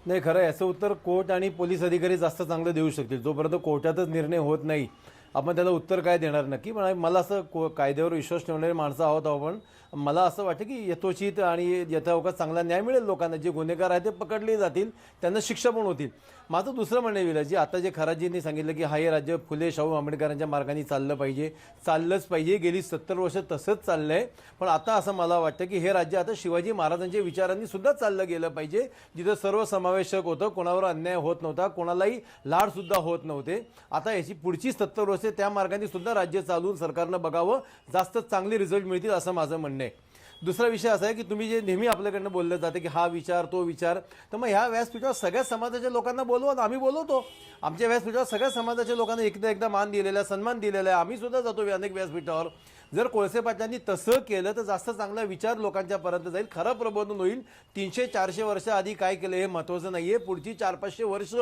नाही, खरं याचं उत्तर कोर्ट आणि पोलीस अधिकारी जास्त चांगलं देऊ शकतील. जोपर्यंत कोर्टातच निर्णय होत नाही आपण त्याला उत्तर काय देणार नक्की. पण मला असं कायद्यावर विश्वास ठेवणारे माणसं आहोत आपण. मला असं वाटतं की यथोचित आणि यथावकाश चांगला न्याय मिळेल लोकांना. जे गुन्हेगार आहेत ते पकडले जातील, त्यांना शिक्षा पण होतील. माझं दुसरं म्हणणं येईल जी आता जे खराजींनी सांगितलं की हा हे राज्य फुले शाहू आंबेडकरांच्या मार्गाने चाललं पाहिजे, चाललंच पाहिजे. गेली 70 वर्ष तसंच चाललंय. पण आता असं मला वाटतं की हे राज्य आता शिवाजी महाराजांच्या विचारांनी सुद्धा चाललं गेलं पाहिजे, जिथं सर्व समावेशक होतं, कोणावर अन्याय होत नव्हता, कोणालाही लाड सुद्धा होत नव्हते. आता याची पुढची 70 वर्ष त्या मार्गाने सुद्धा राज्य चालवून सरकारनं बघावं, जास्त चांगले रिझल्ट मिळतील असं माझं म्हणणं आहे. दुसरा विषय असा आहे की तुम्ही जे नेहमी आपल्याकडनं बोललं जाते की हा विचार तो विचार, तर मग ह्या व्यासपीठावर सगळ्या समाजाच्या लोकांना बोलवा. आम्ही बोलवतो. आमच्या व्यासपीठावर सगळ्या समाजाच्या लोकांना एकदा मान दिलेला आहे, सन्मान दिलेला आहे. आम्ही सुद्धा जातो अनेक व्यासपीठावर. जर कोळसे पाटलांनी तसं केलं तर जास्त चांगला विचार लोकांच्यापर्यंत जाईल, खरं प्रबोधन होईल. 300-400 वर्ष आधी काय केलं हे महत्त्वाचं नाही आहे. पुढची 400-500 वर्ष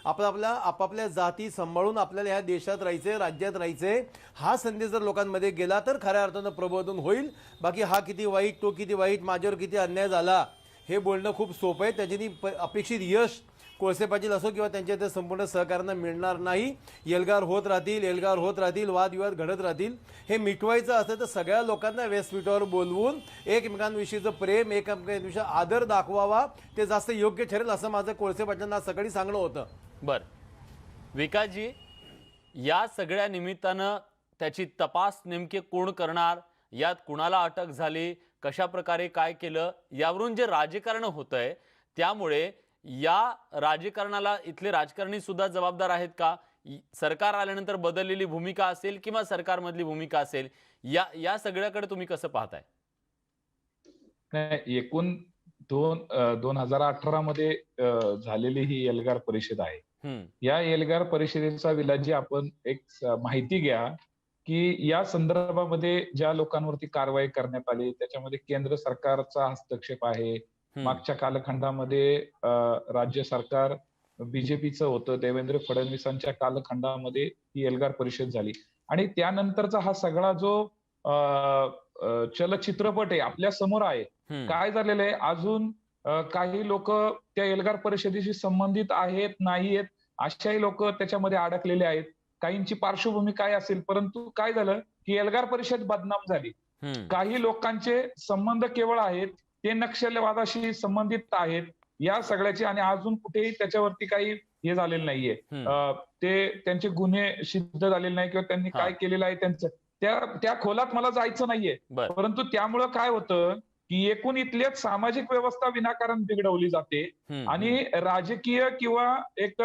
आपापल्या जाती सांभाळून आपल्याला ह्या देशात राहायचे, राज्यात राहायचे. हा संदेश जर लोकांमध्ये गेला तर खऱ्या अर्थानं प्रबोधन होईल. बाकी हा किती वाईट, तो किती वाईट, माझ्यावर किती अन्याय झाला, हे बोलणं खूप सोपं आहे. त्याच्यानी अपेक्षित यश कोळसे पाटील असो किंवा त्यांच्या त्या संपूर्ण सहकार्यांना मिळणार नाही. एल्गार होत राहतील, वादविवाद घडत राहतील. हे मिटवायचं असेल तर सगळ्या लोकांना व्यासपीठावर बोलवून एकमेकांविषयीचं प्रेम, एकमेकांविषयी आदर दाखवावा, ते जास्त योग्य ठरेल असं माझं कोळसे पाटलांना सकाळी सांगणं होतं. बरं विकासजी, या सगळ्या निमित्तानं त्याची तपास नेमके कोण करणार, यात कुणाला अटक झाली, कशा प्रकारे काय केलं, यावरून जे राजकारण होतंय, त्यामुळे या राजकारणाला इथले राजकारणी सुद्धा जबाबदार आहेत का? सरकार आल्यानंतर बदललेली भूमिका असेल किंवा सरकारमधली भूमिका असेल, या सगळ्याकडे तुम्ही कसं पाहताय? एकूण 2018 मध्ये झालेली ही एल्गार परिषद आहे. या एल्गार परिषदेचा विलाजी आपण एक माहिती घ्या की या संदर्भामध्ये ज्या लोकांवरती कारवाई करण्यात आली त्याच्यामध्ये केंद्र सरकारचा हस्तक्षेप आहे. मागच्या कालखंडामध्ये राज्य सरकार बीजेपीचं होतं, देवेंद्र फडणवीसांच्या कालखंडामध्ये ही एल्गार परिषद झाली. आणि त्यानंतरचा हा सगळा जो चलचित्रपट आहे आपल्या समोर आहे. काय झालेलं आहे, अजून काही लोक त्या एल्गार परिषदेशी संबंधित आहेत नाहीयेत अशाही लोक त्याच्यामध्ये अडकलेले आहेत. काहींची पार्श्वभूमी काय असेल, परंतु काय झालं की एल्गार परिषद बदनाम झाली. काही लोकांचे संबंध केवळ आहेत ते नक्षलवादाशी संबंधित आहेत या सगळ्याचे, आणि अजून कुठेही त्याच्यावरती काही हे झालेलं नाहीये. ते त्यांचे गुन्हे सिद्ध झालेले नाही किंवा त्यांनी काय केलेलं आहे त्यांचं त्या खोलात मला जायचं नाहीये. परंतु त्यामुळं काय होतं की एकूण इथल्याच सामाजिक व्यवस्था विनाकारण बिघडवली जाते आणि राजकीय किंवा एक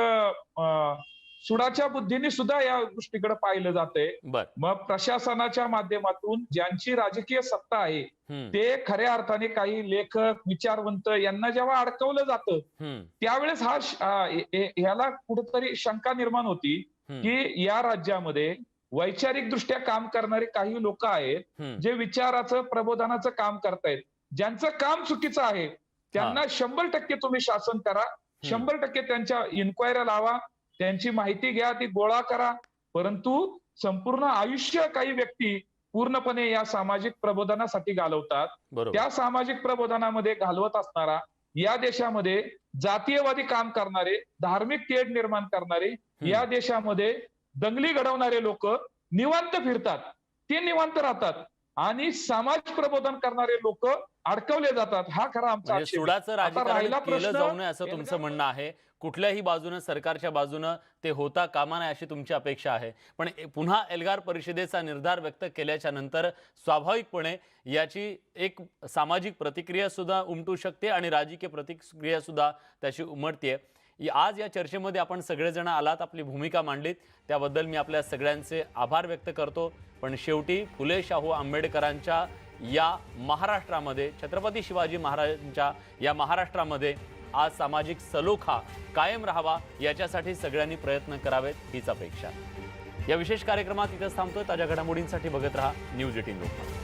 सुडाच्या बुद्धीने सुद्धा या गोष्टीकडे पाहिलं जातंय. मग प्रशासनाच्या माध्यमातून ज्यांची राजकीय सत्ता आहे ते खऱ्या अर्थाने काही लेखक, विचारवंत यांना जेव्हा अडकवलं जातं त्यावेळेस ह्याला कुठेतरी शंका निर्माण होती की या राज्यामध्ये वैचारिक दृष्ट्या काम करणारे काही लोक आहेत जे विचाराचं, प्रबोधनाचं काम करतायत. ज्यांचं काम चुकीचं आहे त्यांना 100% तुम्ही शासन करा, 100% त्यांच्या इन्क्वायऱ्या लावा, त्यांची माहिती घ्या, ती गोळा करा. परंतु संपूर्ण आयुष्य काही व्यक्ती पूर्णपणे या सामाजिक प्रबोधनासाठी घालवतात. त्या सामाजिक प्रबोधनामध्ये घालवत असताना या देशामध्ये जातीयवादी काम करणारे, धार्मिक तेढ निर्माण करणारे, या देशामध्ये दंगली घडवणारे लोक निवांत फिरतात, ते निवांत राहतात आणि समाज प्रबोधन करणारे लोक अडकवले जातात. हा खरा आमचा सुडाचं राजकारण केलं जाऊ नये असं तुमचं म्हणणं आहे. कुठल्याही बाजूनं, सरकारच्या बाजूनं ते होता कामा नये अशी तुमची अपेक्षा आहे. पण पुन्हा एल्गार परिषदेचा निर्धार व्यक्त केल्याच्या नंतर स्वाभाविकपणे याची एक सामाजिक प्रतिक्रिया सुद्धा उमटू शकते आणि राजकीय प्रतिक्रिया सुद्धा त्याची उमटते. आज या चर्चेमध्ये आपण सगळेजण आलात, आपली भूमिका मांडलीत, त्याबद्दल मी आपल्या सगळ्यांचे आभार व्यक्त करतो. पण शेवटी फुले शाहू आंबेडकरांच्या या महाराष्ट्रामध्ये, छत्रपती शिवाजी महाराजांच्या या महाराष्ट्रामध्ये आज सामाजिक सलोखा कायम राहावा याच्यासाठी सगळ्यांनी प्रयत्न करावेत हीच अपेक्षा. या विशेष कार्यक्रमात इथंच थांबतोय. ताज्या घडामोडींसाठी बघत रहा न्यूज 18 लोकमत.